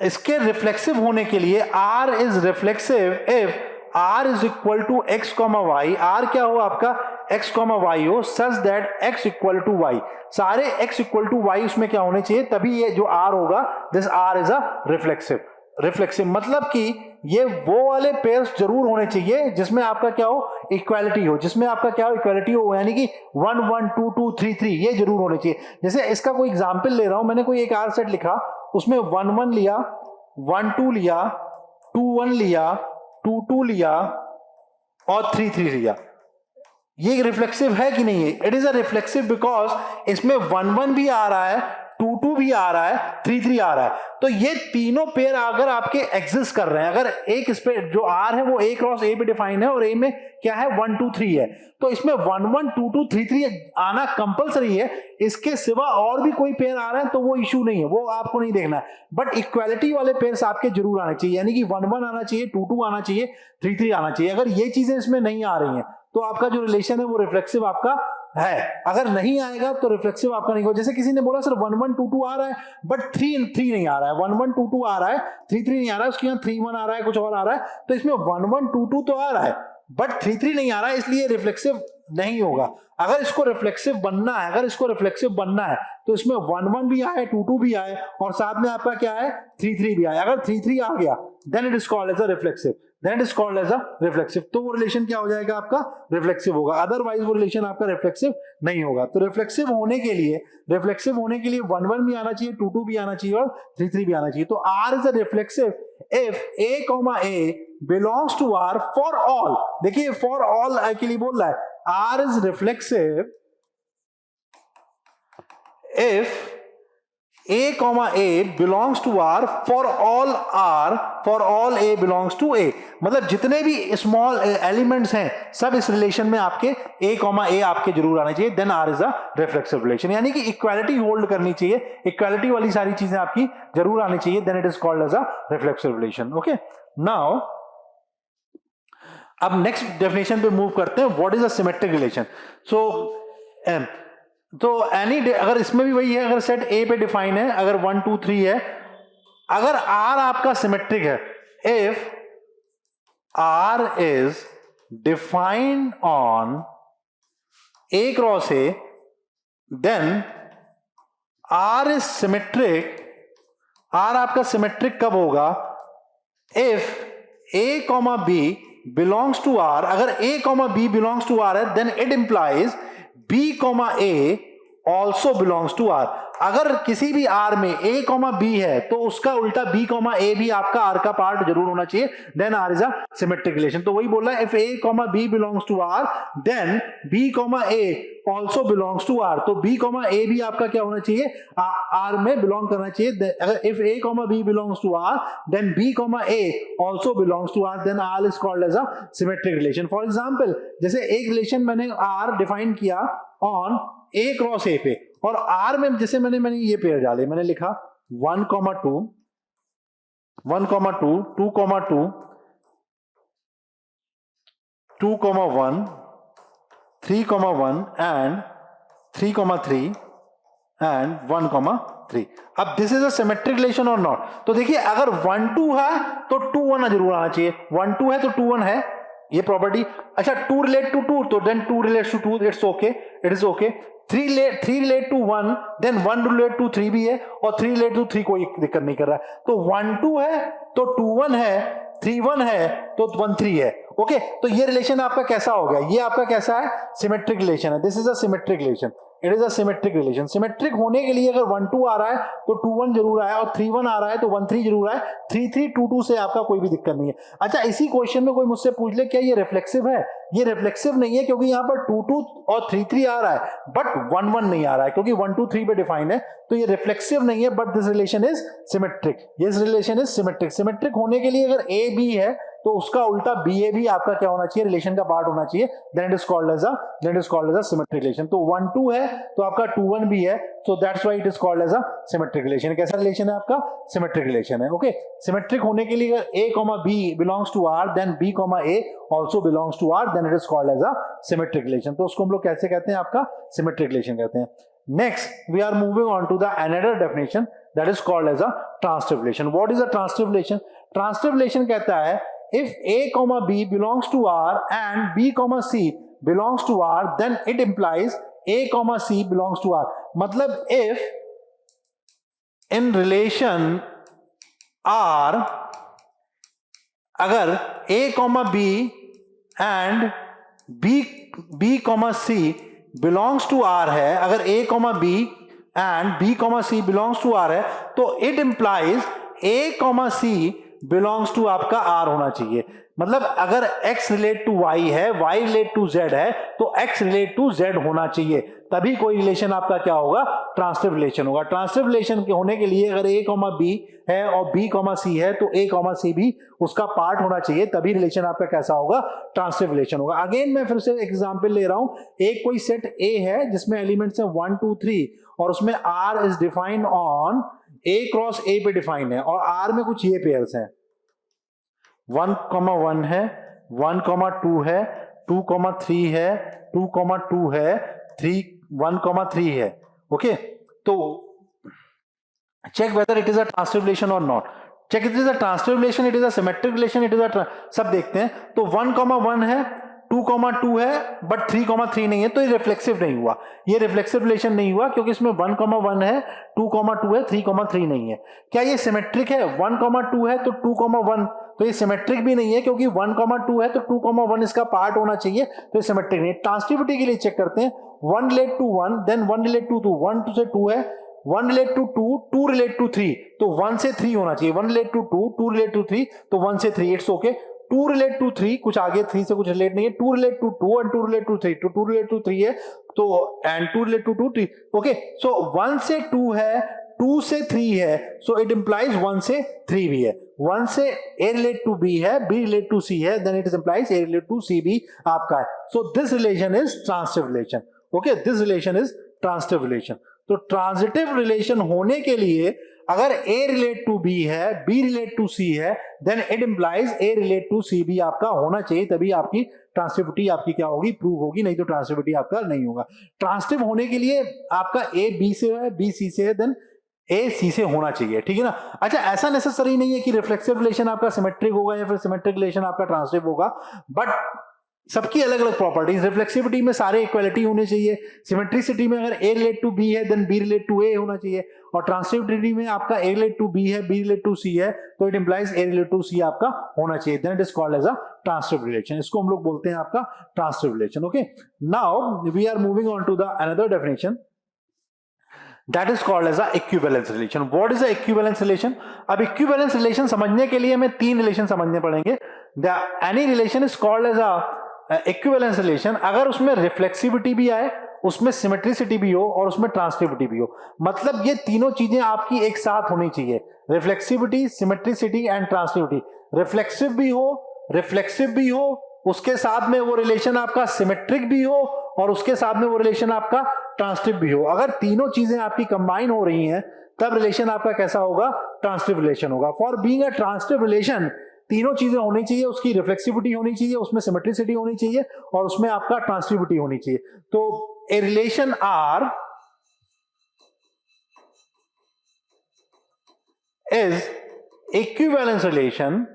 इसके रिफ्लेक्सिव होने के लिए R is reflexive if R is equal to x, y, R क्या हो आपका x, y हो, such that x equal to y, सारे x equal to y उसमें क्या होने चाहिए, तभी ये जो R होगा, this R is a reflexive मतलब कि ये वो वाले पेयर्स जरूर होने चाहिए जिसमें आपका क्या हो, इक्वालिटी हो, जिसमें आपका क्या हो, इक्वालिटी हो, यानी कि 1 1 2 2 3 3 ये जरूर होने चाहिए. जैसे इसका कोई एग्जांपल ले रहा हूं, मैंने कोई एक R सेट लिखा, उसमें 1 1 लिया, 1 2 लिया, 2 1 लिया, 2 2 लिया और 3 3 लिया. ये रिफ्लेक्सिव है कि नहीं है? It is a reflexive because इसमें 1 1 भी आ रहा है, 2 2 भी आ रहा है, 3 3 आ रहा है. तो ये तीनों पेयर अगर आपके एग्जिस्ट कर रहे हैं, अगर एक इस पे जो R है वो A क्रॉस A पे डिफाइन है और A में क्या है 1 2 3 है, तो इसमें 1 1 2 2 3 3 आना कंपलसरी है. इसके सिवा और भी कोई पेयर आ रहा है तो वो इशू नहीं है, वो आपको नहीं देखना है. बट इक्वालिटी वाले पेयर्स आपके जरूर आने चाहिए, यानी कि 1 1 आना चाहिए, 2 2 आना चाहिए, 3 3 आना चाहिए. अगर ये चीजें इसमें नहीं आ रही हैं तो आपका जो रिलेशन है वो रिफ्लेक्सिव आपका है. अगर नहीं आएगा तो रिफ्लेक्सिव आपका नहीं होगा. जैसे किसी ने बोला सर 1 1 2 2 आ रहा है बट 3 3 नहीं आ रहा है, 1 1 2 2 आ रहा है, 3 3 नहीं आ रहा है, उसके यहाँ 3 1 आ रहा है, कुछ और आ रहा है, तो इसमें 1 1 2 2 तो आ रहा है बट 3 3 नहीं आ रहा है, इसलिए रिफ्लेक्सिव नहीं होगा. अगर इसको रिफ्लेक्सिव बनना है, अगर इसको रिफ्लेक्सिव बनना है तो इसमें 1 1 भी आए, 2 2 भी आए और साथ में आपका क्या है 3 3 भी आए. अगर 3 3 आ गया then it is called as a reflexive, then it is called as a reflexive. तो वो रिलेशन क्या हो जाएगा आपका, रिफ्लेक्सिव होगा. अदरवाइज वो रिलेशन आपका रिफ्लेक्सिव नहीं होगा. तो रिफ्लेक्सिव होने के लिए 1 1 भी आना चाहिए, 2 2 भी आना चाहिए और 3 3 भी आना चाहिए. तो R is a reflexive if A, belongs to R for all. देखिए for all के लिए बोल रहा है, R is reflexive if A, belongs to R for all A belongs to A. मतलब जितने भी स्मॉल एलिमेंट्स हैं सब इस रिलेशन में आपके A, आपके जरूर आने चाहिए. Then R is a reflexive relation, यानी कि इक्वालिटी होल्ड करनी चाहिए, इक्वालिटी वाली सारी चीजें आपकी जरूर आनी चाहिए. Then it is called as a reflexive relation. Okay, now अब नेक्स्ट डेफिनेशन पे मूव करते हैं. What is a symmetric relation? तो एनी अगर इसमें भी वही है, अगर सेट A पे डिफाइन है, अगर 1 2 3 है, अगर R आपका सिमेट्रिक है, if R is defined on A cross A, then R is symmetric. R आपका सिमेट्रिक कब होगा? If A, B belongs to R. अगर A, B belongs to R है, then it implies B, A also belongs to R. अगर किसी भी R में A, B है तो उसका उल्टा B, A भी आपका R का पार्ट जरूर होना चाहिए. then R is a symmetric relation. तो वही बोल रहा है, if A, B belongs to R, then B, A also belongs to R. तो B, A भी आपका क्या होना चाहिए, R में बिलोंग करना चाहिए. अगर if A, B belongs to R, then B, A also belongs to R, then R is called as a symmetric relation. For example, जैसे एक रिलेशन मैंने R डिफाइन किया ऑन A क्रॉस A पे, और R में जैसे मैंने ये पेयर डाले, मैंने लिखा 1, 2, 1, 2, 2, 2, 2, 1, 3, 1 एंड 3, 3 एंड 1, 3. अब this is a symmetric relation और नॉट? तो देखिए अगर 1 2 है तो 2 1 जरूर आना चाहिए. 1 2 है तो 2 1 है, ये प्रॉपर्टी. अच्छा 2 रिलेट टू 2, तो then 2 relates to 2, it's okay, it is okay. 3 relate to 1, then 1 relate to 3 भी है, और 3 रिलेट टू 3 कोई दिक्कत नहीं कर रहा है. तो 1 2 है तो 2 1 है, 3 1 है तो 1 3 है. ओके, तो ये रिलेशन आपका कैसा हो गया? ये आपका कैसा है? सिमेट्रिक रिलेशन है. This is a symmetric relation. It is a symmetric relation. Symmetric होने के लिए अगर 1 2 आ रहा है तो 2 1 जरूर आया, और 3 1 आ रहा है तो 1 3 जरूर आया. 3 3 2 2 से आपका कोई भी दिक्कत नहीं है. अच्छा, इसी क्वेश्चन में कोई मुझसे पूछ ले क्या ये रिफ्लेक्सिव है? ये रिफ्लेक्सिव नहीं है, क्योंकि यहाँ पर 2 2 और 3 3 आ रहा है बट 1 1 नहीं आ रहा है, क्योंकि 1 2 3 पे डिफाइन है. तो ये रिफ्लेक्सिव नहीं है, but this relation is symmetric. ये रिलेशन इज सिमेट्रिक. सिमेट्रिक होने के लिए अगर A B है तो उसका उल्टा BA भी आपका क्या होना चाहिए, रिलेशन का पार्ट होना चाहिए, then it is called as a symmetric relation. तो 1 2 है तो आपका 2 1 भी है, so that's why it is called as a symmetric relation. कैसा रिलेशन है आपका, सिमेट्रिक रिलेशन है। ओके, सिमेट्रिक होने के लिए A, B belongs to R, then B, A also belongs to R, then it is called as a symmetric relation। तो उसको हम लोग कैसे कहते हैं, आपका symmetric relation कहते हैं। Next we are moving on to the another definition that is called as a transitive relation। What is a transitive relation? Transitive relation कहता है if A, B belongs to R and B, C belongs to R, then it implies A, C belongs to R। मतलब if in relation R अगर A, B and B, C belongs to R है, अगर A, B and B, C belongs to R है, तो it implies A, C belongs to आपका R होना चाहिए। मतलब अगर X रिलेट टू Y है, Y रिलेट टू Z है, तो X रिलेट टू Z होना चाहिए, तभी कोई रिलेशन आपका क्या होगा, ट्रांसिटिव रिलेशन होगा। ट्रांसिटिव रिलेशन के होने के लिए अगर A, B है और B, C है, तो A, C भी उसका पार्ट होना चाहिए, तभी रिलेशन आपका कैसा होगा, ट्रांसिटिव रिलेशन होगा। अगेन मैं फिर से एग्जांपल ले रहा हूं, एक कोई सेट A है जिसमें एलिमेंट्स हैं 1 2 3 और उसमें R is defined on A cross A पे डिफाइंड है, और R में कुछ ये पेयर्स हैं, 1, 1 है, 1, 2 है, 2, 3 है, 2, 2 है, 3, 1, 3 है। ओके, तो check whether it is a transitive relation or not। check it is a transitive relation, it is a symmetric relation, it is a सब देखते हैं। तो 1, 1 है, 2, 2 है, बट 3, 3 नहीं है, तो ये रिफ्लेक्सिव नहीं हुआ, ये रिफ्लेक्सिव रिलेशन नहीं हुआ, क्योंकि इसमें 1, 1 है, 2, 2 है, 3, 3 नहीं है। क्या ये सिमेट्रिक है? 1, 2 है तो 2, 1, तो ये सिमेट्रिक भी नहीं है, क्योंकि 1, 2 है तो 2, 1 इसका पार्ट होना चाहिए, तो ये सिमेट्रिक नहीं है। ट्रांसिटिविटी के लिए चेक करते हैं, 1 relate to 1, then 1 relate to 2, 1 से 2 है, 1 रिलेट टू 2, 2 रिलेट टू 3, तो 1 से 3 होना चाहिए। 1 रिलेट टू 2, 2 रिलेट टू 3, तो 1 से 3, इट्स ओके। 2 रिलेट टू 3, कुछ आगे 3 से कुछ रिलेट नहीं है, 2 relate to 2 and 2 relate to 3, तो 2 रिलेट टू 3 है, तो and 2 relate to 2 3, okay. So 1 से 2 है, 2 से 3 है, सो इट इंप्लाइज 1 से 3 भी है। 1 से A रिलेट टू B है, B रिलेट टू C है, then it implies A relate to C भी आपका है। So this relation is transitive relation. Okay, this relation is transitive relation. तो ट्रांजिटिव रिलेशन होने के लिए अगर A रिलेट टू B है, B रिलेट टू C है, then it implies A relate to C भी आपका होना चाहिए, तभी आपकी ट्रांसिटिविटी आपकी क्या होगी, प्रूव होगी, नहीं तो ट्रांसिटिविटी आपका नहीं होगा। ट्रांसिटिव होने के लिए आपका A B से है, B C से है, देन A C से होना चाहिए, ठीक है ना। अच्छा, ऐसा नेसेसरी नहीं है कि रिफ्लेक्सिव रिलेशन आपका सिमेट्रिक होगा या फिर सिमेट्रिक रिलेशन आपका ट्रांसिटिव होगा, बट सबकी अलग अलग प्रॉपर्टीज। रिफ्लेक्सिविटी में सारे इक्वालिटी होने चाहिए, सिमेट्रिसिटी में अगर A रिलेट टू B है then B relate to A होना चाहिए, और ट्रांसिटिविटी में आपका A रिलेट टू B है, B रिलेट टू C है, तो it implies A relate to C आपका होना चाहिए, then it is called as a transitive relation. इसको हम लोग बोलते हैं आपका transitive relation. Okay, now we are moving on to the another definition that is called as a equivalence relation। what is a equivalence relation? अब equivalence relation समझने के लिए हमें 3 रिलेशन समझने पड़ेंगे। the any relation is called as a equivalence relation अगर उसमें reflexivity भी आए, उसमें सिमेट्रिसिटी भी हो और उसमें ट्रांसिटिविटी भी हो। मतलब ये तीनों चीजें आपकी एक साथ होनी चाहिए, रिफ्लेक्सिविटी, सिमेट्रिसिटी एंड ट्रांसिटिविटी। रिफ्लेक्सिव भी हो, रिफ्लेक्सिव भी हो, उसके साथ में वो रिलेशन आपका सिमेट्रिक भी हो, और उसके साथ में वो रिलेशन आपका ट्रांसिटिव भी हो। अगर तीनों चीजें आपकी कंबाइन हो रही हैं, तब रिलेशन आपका कैसा होगा, ट्रांसिटिव रिलेशन होगा। For being a transitive relation तीनों चीजें होनी चाहिए, उसकी रिफ्लेक्सिविटी होनी चाहिए, उसमें सिमेट्रिसिटी होनी चाहिए, और उसमें आपका ट्रांसिटिविटी होनी चाहिए। तो a relation R is equivalence relation.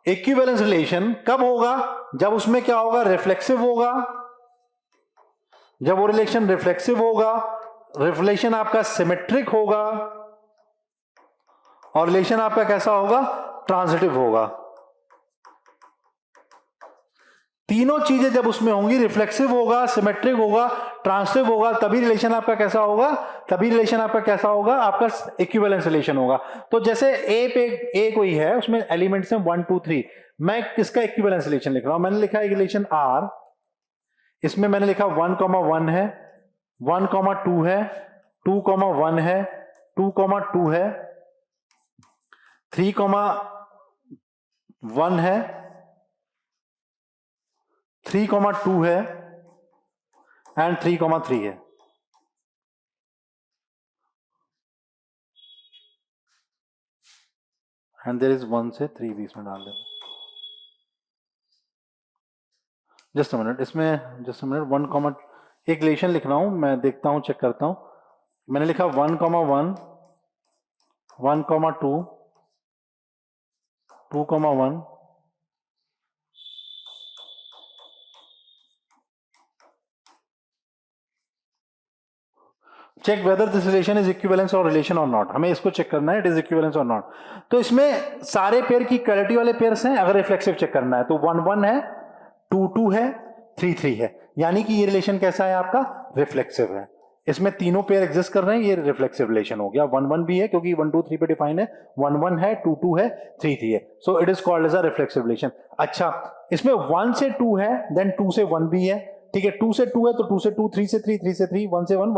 Equivalence relation कब होगा, जब उसमें क्या होगा, रिफ्लेक्सिव होगा। जब वो रिलेशन रिफ्लेक्सिव होगा, रिलेशन आपका सिमेट्रिक होगा, और रिलेशन आपका कैसा होगा, ट्रांजिटिव होगा। तीनों चीजें जब उसमें होंगी, रिफ्लेक्सिव होगा, सिमेट्रिक होगा, ट्रांसिटिव होगा, तभी रिलेशन आपका कैसा होगा, तभी रिलेशन आपका कैसा होगा, आपका इक्विवेलेंस रिलेशन होगा। तो जैसे ए कोई है, उसमें एलिमेंट्स हैं 1 2 3, मैं किसका इक्विवेलेंस रिलेशन लिख रहा हूं, मैंने लिखा है रिलेशन आर, इसमें मैंने लिखा 1, 1 है, 1, 2 है, 2, 1 है, 2, 2 है, 3, 1 है, 3,2 है एंड 3,3 है। एंड देयर इज 1 से 3 भी इसमें डाल देना। जस्ट अ मिनट, इसमें जस्ट अ मिनट, 1, एक रिलेशन लिख रहा हूं मैं, देखता हूं, चेक करता हूं। मैंने लिखा 1,1, 1,2, 2,1, check whether this relation is equivalence और रिलेशन और नॉट। हमें इसको चेक करना है, इट इज इक्विवेलेंस और नॉट। तो इसमें सारे पेयर की क्वालिटी वाले पेयर्स हैं। अगर रिफ्लेक्सिव चेक करना है तो 1,1 है, 2,2 है, 3,3 है, यानी कि ये रिलेशन कैसा है आपका, रिफ्लेक्सिव है। इसमें तीनों पेयर एग्जिस्ट कर रहे हैं, ये रिफ्लेक्सिव रिलेशन हो गया। 1,1 भी है क्योंकि 1, 2, 3 पे डिफाइन है, 1,1 है, 2,2 है, 3,3 है, so it is called as a reflexive relation. अच्छा, इसमें 1 से 2 है, देन 2 से 1 भी है, ठीक है। 2 से 2 है तो 2 से 2, 3 से 3, 3 से 3, 1 से 1,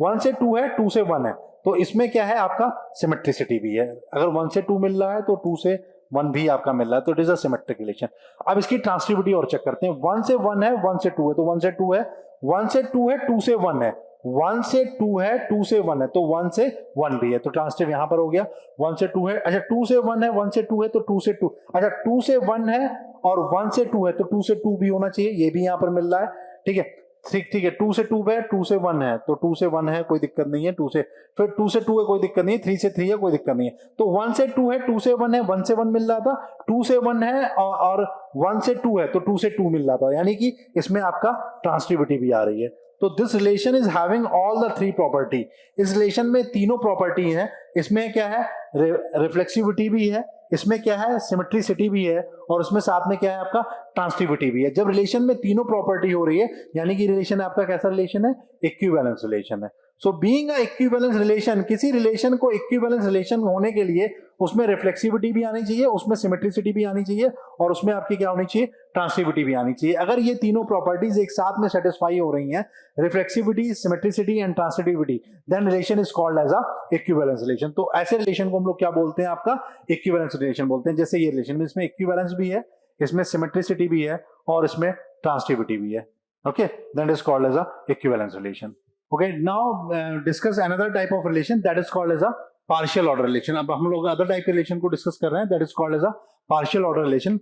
1 से 2 है, 2 से 1 है, तो इसमें क्या है आपका, सिमेट्रिसिटी भी है। अगर 1 से 2 मिल रहा है तो 2 से 1 भी आपका मिल रहा है, तो it is a symmetric relation. अब इसकी ट्रांसिटिविटी और चेक करते हैं। 1 से 1 है, 1 से 2 है, तो 1 से 2 है, 1 से 2 है, 2 से 1 है, 1 से 2 है, 2 से 1 है, तो 1 से 1 भी है, तो ट्रांसिटिव यहां पर हो गया। 1 से 2 है, अच्छा 2 से 1 है, 1 से 2 है, तो 2 से 2, अच्छा 2 से 1 है और 1 से 2 है, तो 2 से 2 भी होना चाहिए, ये भी यहां पर मिल रहा है, ठीक है। ठीक है, 2 से 2 है, 2 से 1 है, तो 2 से 1 है, कोई दिक्कत नहीं है, 2 से, फिर 2 से 2 है, कोई दिक्कत नहीं है, 3 से 3 है, कोई दिक्कत नहीं है, तो 1 से 2 है, 2 से 1 है, 1 से 1 मिल रहा था, 2 से 1 है और 1 से 2 है, तो 2 से 2 मिल रहा था, यानी कि इसमें आपका ट्रांसिटिविटी भी आ रही है। तो this relation is having all the 3 property. इस रिलेशन में तीनों प्रॉपर्टी है। इसमें क्या है, रिफ्लेक्सिविटी भी है, इसमें क्या है, सिमेट्रिसिटी भी है, और उसमें साथ में क्या है आपका, ट्रांसिटिविटी भी है। जब रिलेशन में तीनों प्रॉपर्टी हो रही है, यानी कि रिलेशन आपका कैसा रिलेशन है, इक्विवेलेंस रिलेशन है। So being a equivalence relation, किसी रिलेशन को इक्विवेलेंस रिलेशन होने के लिए उसमें रिफ्लेक्सिविटी भी आनी चाहिए, उसमें सिमेट्रिसिटी भी आनी चाहिए, और उसमें आपकी क्या होनी चाहिए, ट्रांसिटिविटी भी आनी चाहिए। अगर ये तीनों प्रॉपर्टीज एक साथ में सेटिस्फाई हो रही हैं, reflexivity, symmetricity and transitivity, then relation is called as a equivalence relation. तो ऐसे रिलेशन को हम लोग क्या बोलते हैं, आपका इक्विवेलेंस रिलेशन बोलते हैं। जैसे ये रिलेशन में इसमें इक्विवेलेंस भी है, इसमें सिमेट्रिसिटी भी है, और इसमें ट्रांसिटिविटी भी है। Okay, that is called as a equivalence relation. Okay, now discuss another type of relation that is called as a partial order relation. अब हम लोग अदर टाइप के रिलेशन को डिस्कस कर रहे हैं, that is called as a partial order relation.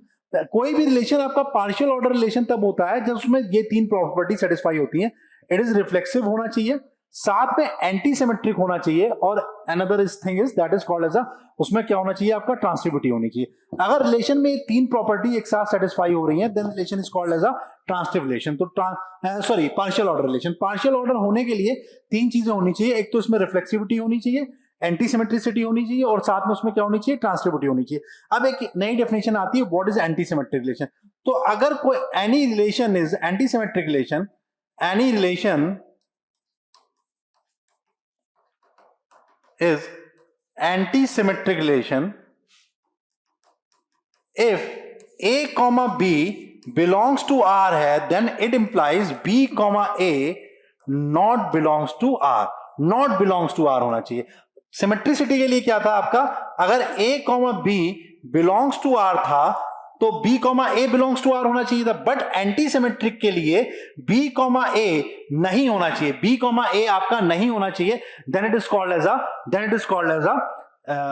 कोई भी रिलेशन आपका पार्शियल ऑर्डर रिलेशन तब होता है जब उसमें ये 3 प्रॉपर्टी सेटिस्फाई होती हैं। इट इज रिफ्लेक्सिव होना चाहिए, साथ में एंटी सिमेट्रिक होना चाहिए, और another is thing is that is called as a, उसमें क्या होना चाहिए आपका, ट्रांसिटिविटी होनी चाहिए। अगर रिलेशन में 3 प्रॉपर्टी एक साथ सेटिस्फाई हो रही है, then relation is called as a transitive relation. तो sorry, partial order relation. Partial order होने के लिए 3 चीजें होनी चाहिए। एक तो इसमें रिफ्लेक्सिविटी होनी चाहिए, एंटी सिमेट्रिसिटी होनी चाहिए, और साथ में उसमें क्या होनी चाहिए, ट्रांसिटिविटी होनी चाहिए। अब एक नई डेफिनेशन आती है, what is anti symmetric relation. तो अगर कोई any relation is anti symmetric relation, any relation is anti-symmetric relation if a comma b belongs to R है, then it implies b comma a not belongs to R, not belongs to R होना चाहिए। Symmetricity के लिए क्या था आपका, अगर a comma b belongs to R था तो b comma a belongs to R होना चाहिए था, बट एंटी सिमेट्रिक के लिए b comma a नहीं होना चाहिए, b comma a आपका नहीं होना चाहिए, then it is called as a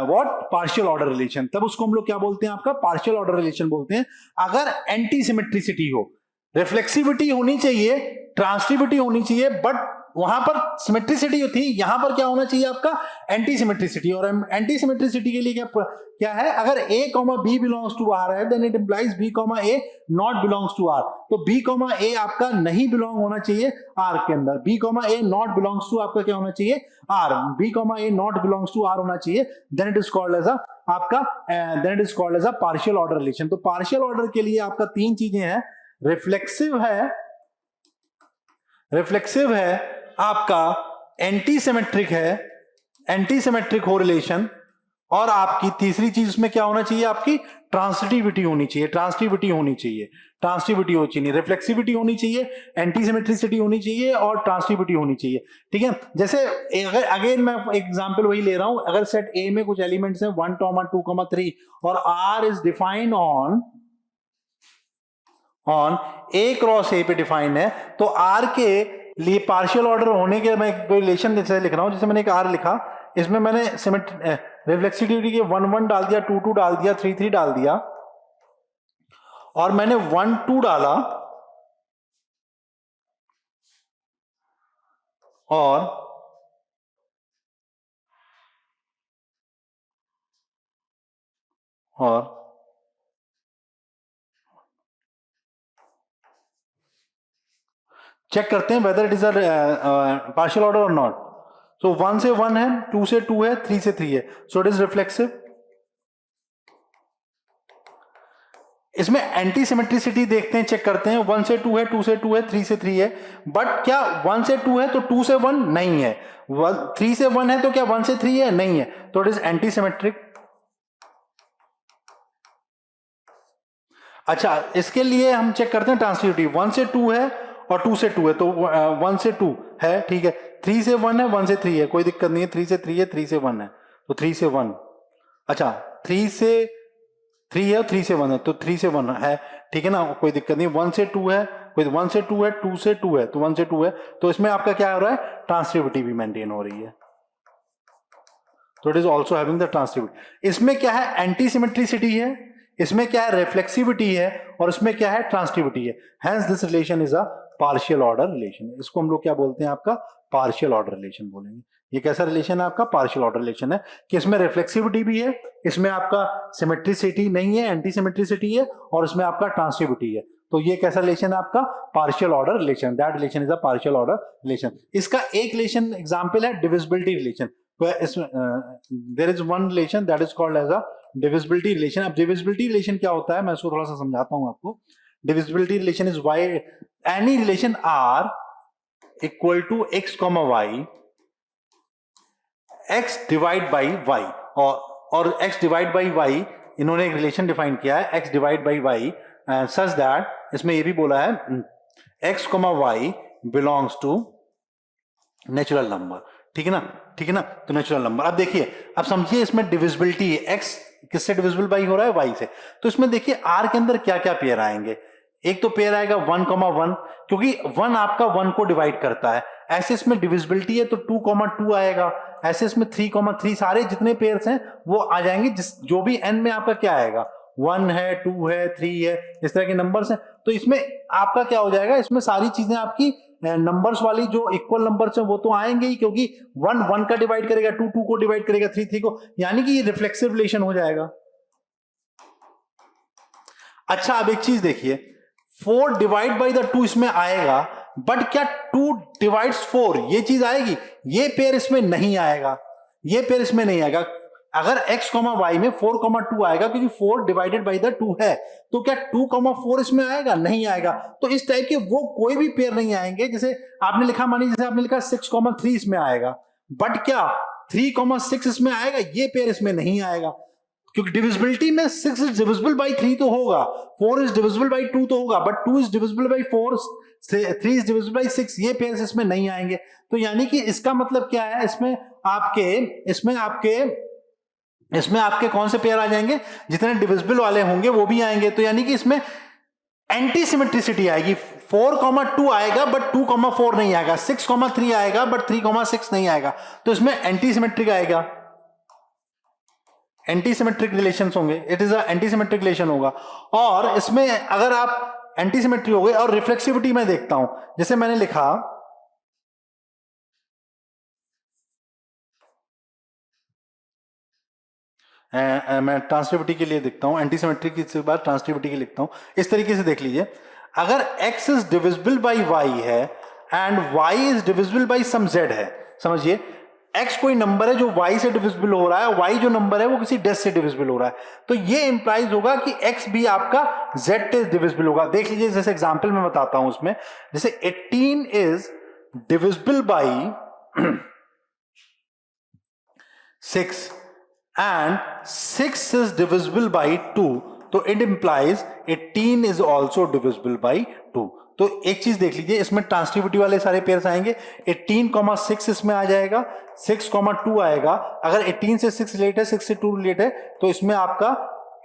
what, partial order relation. तब उसको हम लोग क्या बोलते हैं, आपका पार्शियल ऑर्डर रिलेशन बोलते हैं। अगर एंटी सिमेट्रिसिटी हो, रिफ्लेक्सिविटी होनी चाहिए, ट्रांसिटिविटी होनी चाहिए, बट वहां पर सिमेट्रिसिटी थी, यहां पर क्या होना चाहिए आपका, एंटी सिमेट्रिसिटी। और एंटी सिमेट्रिसिटी के लिए क्या है, अगर a comma b belongs to R है, then it implies b comma a not belongs to R। तो b कॉमा a आपका नहीं बिलोंग होना चाहिए R के अंदर, b comma a not belongs to आपका क्या होना चाहिए, R, b comma a not belongs to R होना चाहिए, then it is called as a आपका, then it is called as a partial order relation. तो पार्शियल ऑर्डर के लिए आपका 3 चीजें हैं, रिफ्लेक्सिव है आपका, एंटी सिमेट्रिक है, एंटी सिमेट्रिक हो रिलेशन, और आपकी तीसरी चीज इसमें क्या होना चाहिए, आपकी ट्रांसिटिविटी होनी चाहिए, ट्रांसिटिविटी होनी चाहिए, ट्रांसिटिविटी होनी चाहिए, रिफ्लेक्सिविटी होनी चाहिए, एंटीसिमेट्रिसिटी होनी चाहिए और ट्रांसिटिविटी होनी चाहिए। ठीक है, जैसे अगर अगेन मैं एग्जांपल वही ले रहा हूं, अगर सेट ए में कुछ एलिमेंट्स हैं 1, 2, 3 और R is defined on A cross A पे डिफाइंड है, तो आर के लिए पार्शियल ऑर्डर होने के मैं कोई रिलेशन जैसे लिख रहा हूं, जैसे मैंने एक आर लिखा, इसमें मैंने रिफ्लेक्सिविटी के 1, 1 डाल दिया, 2, 2 डाल दिया, 3, 3 डाल दिया और मैंने 1, 2 डाला और चेक करते हैं whether it is a partial order और नॉट। सो 1 से 1 है, 2 से 2 है, 3 से 3 है, सो इट इज रिफ्लेक्सिव। इसमें एंटी सिमेट्रिसिटी देखते हैं, चेक करते हैं, 1 से 2 है, 2 से 2 है, 3 से 3 है, बट क्या 1 से 2 है तो 2 से 1 नहीं है, 3 से 1 है तो क्या 1 से 3 है, नहीं है, तो इट इज एंटी सिमेट्रिक। अच्छा, इसके लिए हम चेक करते हैं ट्रांसिटिविटी, 1 से 2 है और 2 से 2 है, तो 1 से 2 है, ठीक है, 3 से 1 है, 1 से 3 है, कोई दिक्कत नहीं है, 3 से 3 है, 3 से 1 है, तो 3 से 1, अच्छा 3 से 3 है और 3 से 1 है, तो 3 से 1 है, ठीक है ना, कोई दिक्कत नहीं, 1 से 2 है, कोई 1 से 2 है, 2 से 2 है, तो 1 से 2 है, तो इसमें आपका क्या हो रहा है, ट्रांसिटिविटी भी मेंटेन हो रही है, तो it is also having the transitivity. इसमें क्या है, एंटी सिमेट्रिसिटी है, इसमें क्या है, रिफ्लेक्सिविटी है, और इसमें क्या है, ट्रांसिटिविटी है, hence this relation is a partial order relation. इसको हम लोग क्या बोलते हैं, आपका पार्शियल ऑर्डर रिलेशन बोलेंगे। ये कैसा रिलेशन है, आपका पार्शियल ऑर्डर रिलेशन है, कि इसमें रिफ्लेक्सिविटी भी है, इसमें आपका सिमेट्रिसिटी नहीं है, एंटी सिमेट्रिसिटी है, और इसमें आपका ट्रांसिटिविटी है, तो ये कैसा रिलेशन है, आपका partial order relation, that relation is a partial order relation. इसका एक रिलेशन एग्जांपल है divisibility relation, there is one relation that is called as a divisibility relation. अब डिविजिबिलिटी रिलेशन क्या होता है, मैं इसको थोड़ा सा समझाता हूं आपको। Divisibility relation is Y any relation R equal to X comma Y, X divide by Y, और एक्स डिवाइड बाई वाई, इन्होंने एक रिलेशन डिफाइन किया है, X divide by Y such that, इसमें ये भी बोला है X comma Y belongs to natural number, ठीक है ना, ठीक है ना, तो नेचुरल नंबर। अब देखिए, अब समझिए इसमें डिविजिबिलिटी है, एक्स किससे डिविजिबल बाई हो रहा है, वाई से, तो इसमें देखिए आर के अंदर क्या क्या पेयर आएंगे, एक तो पेयर आएगा 1,1, क्योंकि 1 आपका 1 को डिवाइड करता है, ऐसे इसमें डिविजिबिलिटी है तो 2,2 आएगा, ऐसे इसमें 3,3, सारे जितने पेयर्स हैं वो आ जाएंगे, जो भी n में आपका क्या आएगा, 1 है, 2 है, 3 है, इस तरह के नंबर्स हैं, तो इसमें आपका क्या हो जाएगा, इसमें सारी चीजें आपकी नंबर्स वाली जो इक्वल नंबर्स हैं वो तो आएंगे ही, क्योंकि 1 1 का डिवाइड करेगा, 2 2 को डिवाइड करेगा, 3 3 को, यानी कि ये रिफ्लेक्सिव रिलेशन हो जाएगा। अच्छा, अब एक चीज देखिए, 4 डिवाइड बाई द 2 इसमें आएगा, बट क्या 2 डिवाइड्स 4 ये चीज आएगी, ये पेयर इसमें नहीं आएगा, ये पेयर इसमें नहीं आएगा। अगर x, y में 4, 2 आएगा, क्योंकि 4 डिवाइडेड बाई द 2 है, तो क्या 2, 4 इसमें आएगा, नहीं आएगा, तो इस टाइप के वो कोई भी पेयर नहीं आएंगे। जैसे आपने लिखा, मानिए जैसे आपने लिखा 6, 3 इसमें आएगा, बट क्या 3, 6 इसमें आएगा, ये पेयर इसमें नहीं आएगा, क्योंकि डिविजिबिलिटी में 6 इज डिविजिबल बाई 3 तो होगा, 4 इज डिविजिबल बाई 2 तो होगा, but 2 is divisible by 4, 3 is divisible by 6, ये पेयर्स इसमें नहीं आएंगे। तो यानी कि इसका मतलब क्या है, इसमें आपके कौन से पेयर आ जाएंगे, जितने डिविजिबल वाले होंगे वो भी आएंगे, तो यानी कि इसमें एंटी सिमेट्रिसिटी आएगी, 4,2 आएगा बट 2,4 नहीं आएगा, 6,3 आएगा बट 3,6 नहीं आएगा, तो इसमें एंटी सिमेट्रिक आएगा, एंटी सिमेट्रिक रिलेशंस होंगे, it is a anti symmetric relation होगा। और इसमें अगर आप एंटी सिमेट्री हो गए, और रिफ्लेक्सिविटी में देखता हूं, जैसे मैंने लिखा मैं ट्रांसिटिविटी के लिए देखता हूं, एंटी सिमेट्रिक के बाद ट्रांसिटिविटी के लिखता हूं, इस तरीके से देख लीजिए, अगर x is divisible by y है and y is divisible by some z है, समझिए x कोई नंबर है जो y से डिविजिबल हो रहा है, y जो नंबर है वो किसी डेस से डिविजिबल हो रहा है, तो ये इंप्लाइज होगा कि x भी आपका z से डिविजिबल होगा। देख लीजिए, जैसे एग्जांपल मैं बताता हूं उसमें, जैसे 18 is divisible by 6, and 6 is divisible by 2, तो it implies 18 is also divisible by 2. तो एक चीज देख लीजिए, इसमें ट्रांसटिविटी वाले सारे पेयर्स आएंगे, 18,6 इसमें आ जाएगा, 6,2 आएगा. अगर 18 से 6 रिलेट है, 6 से 2 रिलेट है, तो इसमें आपका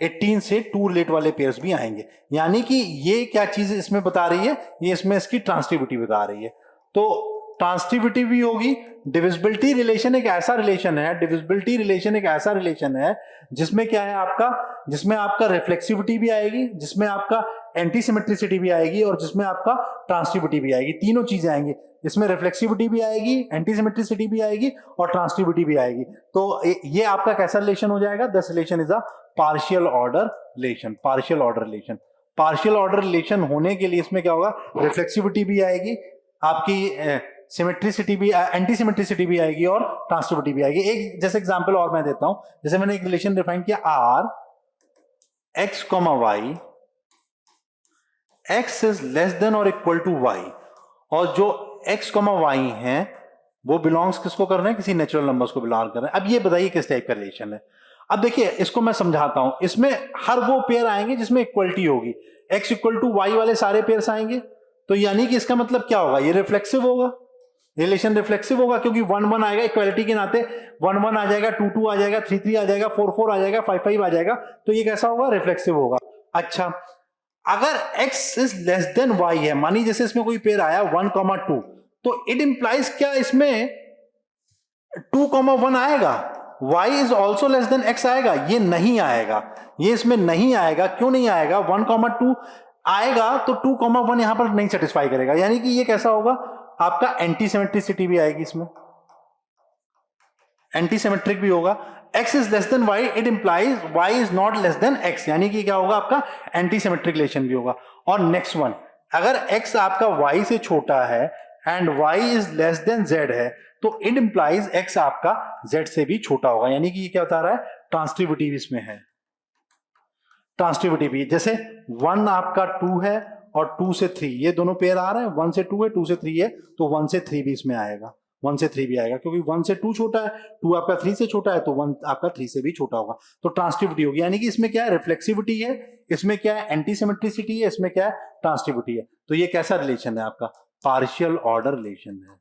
18 से 2 रिलेट वाले पेयर्स भी आएंगे. यानी कि ये क्या चीज इसमें बता रही है, ये इसमें इसकी ट्रांसटिविटी बता रही है. तो ट्रांसटिविटी भी होगी. डिविजिबिलिटी रिलेशन एक ऐसा रिलेशन है, डिविजिबिलिटी रिलेशन एक ऐसा रिलेशन है जिसमें क्या है आपका, जिसमें आपका रिफ्लेक्सिविटी भी आएगी, जिसमें आपका एंटीसिमेट्रिसिटी भी आएगी और जिसमें आपका ट्रांसटिविटी भी आएगी. तीनों चीजें आएंगी. इसमें रिफ्लेक्सिविटी भी आएगी, एंटीसिमेट्रिसिटी भी आएगी और ट्रांसटिविटी भी आएगी. तो ये आपका कैसा रिलेशन हो जाएगा? This relation is a partial order relation. Partial order relation, partial order relation होने के लिए इसमें क्या होगा, रिफ्लेक्सिविटी भी आएगी, आपकी सिमेट्रिसिटी भी, एंटीसिमेट्रिसिटी भी आएगी और ट्रांसटिविटी भी आएगी. एक जैसे एग्जांपल और मैं देता हूं, जैसे मैंने एक रिलेशन डिफाइन किया, R X comma Y, X is less than और इक्वल टू वाई, और जो एक्स कॉमा वाई है वो बिलोंग्स किसको कर रहे हैं? किसी नेचुरल नंबर्स को बिलोंग कर रहे हैं. अब ये बताइए किस टाइप का रिलेशन है. अब देखिए इसको मैं समझाता हूं. इसमें हर वो पेयर आएंगे जिसमें इक्वलिटी होगी. एक्स इक्वल टू वाई वाले सारे पेयर्स आएंगे. तो यानी कि इसका मतलब क्या होगा? ये रिफ्लेक्सिव होगा, रिलेशन रिफ्लेक्सिव होगा, क्योंकि 1 1 आएगा इक्वालिटी के नाते. 1 1 आ जाएगा, 2 2 आ जाएगा, 3 3 आ जाएगा, 4 4 आ जाएगा, 5 5 आ जाएगा. तो ये कैसा होगा? रिफ्लेक्सिव होगा. अच्छा, अगर x is less then y है, मानी जैसे इसमें कोई पेयर आया 1,2, तो इट इंप्लाइज क्या इसमें 2,1 आएगा? y is also less than x आएगा? ये नहीं आएगा, ये इसमें नहीं आएगा. क्यों नहीं आएगा? 1,2 आएगा तो 2,1 यहां पर नहीं सेटिस्फाई करेगा. यानी कि ये कैसा होगा आपका? एंटीसिमेट्रिसिटी भी आएगी इसमें, एंटीसिमेट्रिक भी होगा. x is less then y, it implies y is not less than x, यानी कि क्या होगा आपका? एंटीसिमेट्रिक रिलेशन भी होगा. और नेक्स्ट वन, अगर x आपका y से छोटा है and y is less then z है, तो इट इंप्लाइज x आपका z से भी छोटा होगा. यानी कि ये क्या बता रहा है? ट्रांसटिविटी इसमें है. ट्रांसटिविटी भी, जैसे 1 आपका 2 है और 2 से 3, ये दोनों पेयर आ रहे हैं. 1 से 2 है, 2 से 3 है, तो 1 से 3 भी इसमें आएगा. 1 से 3 भी आएगा, क्योंकि 1 से 2 छोटा है, 2 आपका 3 से छोटा है, तो 1 आपका 3 से भी छोटा होगा. तो ट्रांसटिविटी होगी. यानी कि इसमें क्या है? रिफ्लेक्सिविटी है, इसमें क्या है? एंटीसिमेट्रिसिटी है, इसमें क्या है? ट्रांसटिविटी है. तो ये कैसा रिलेशन है आपका? पार्शियल ऑर्डर रिलेशन है.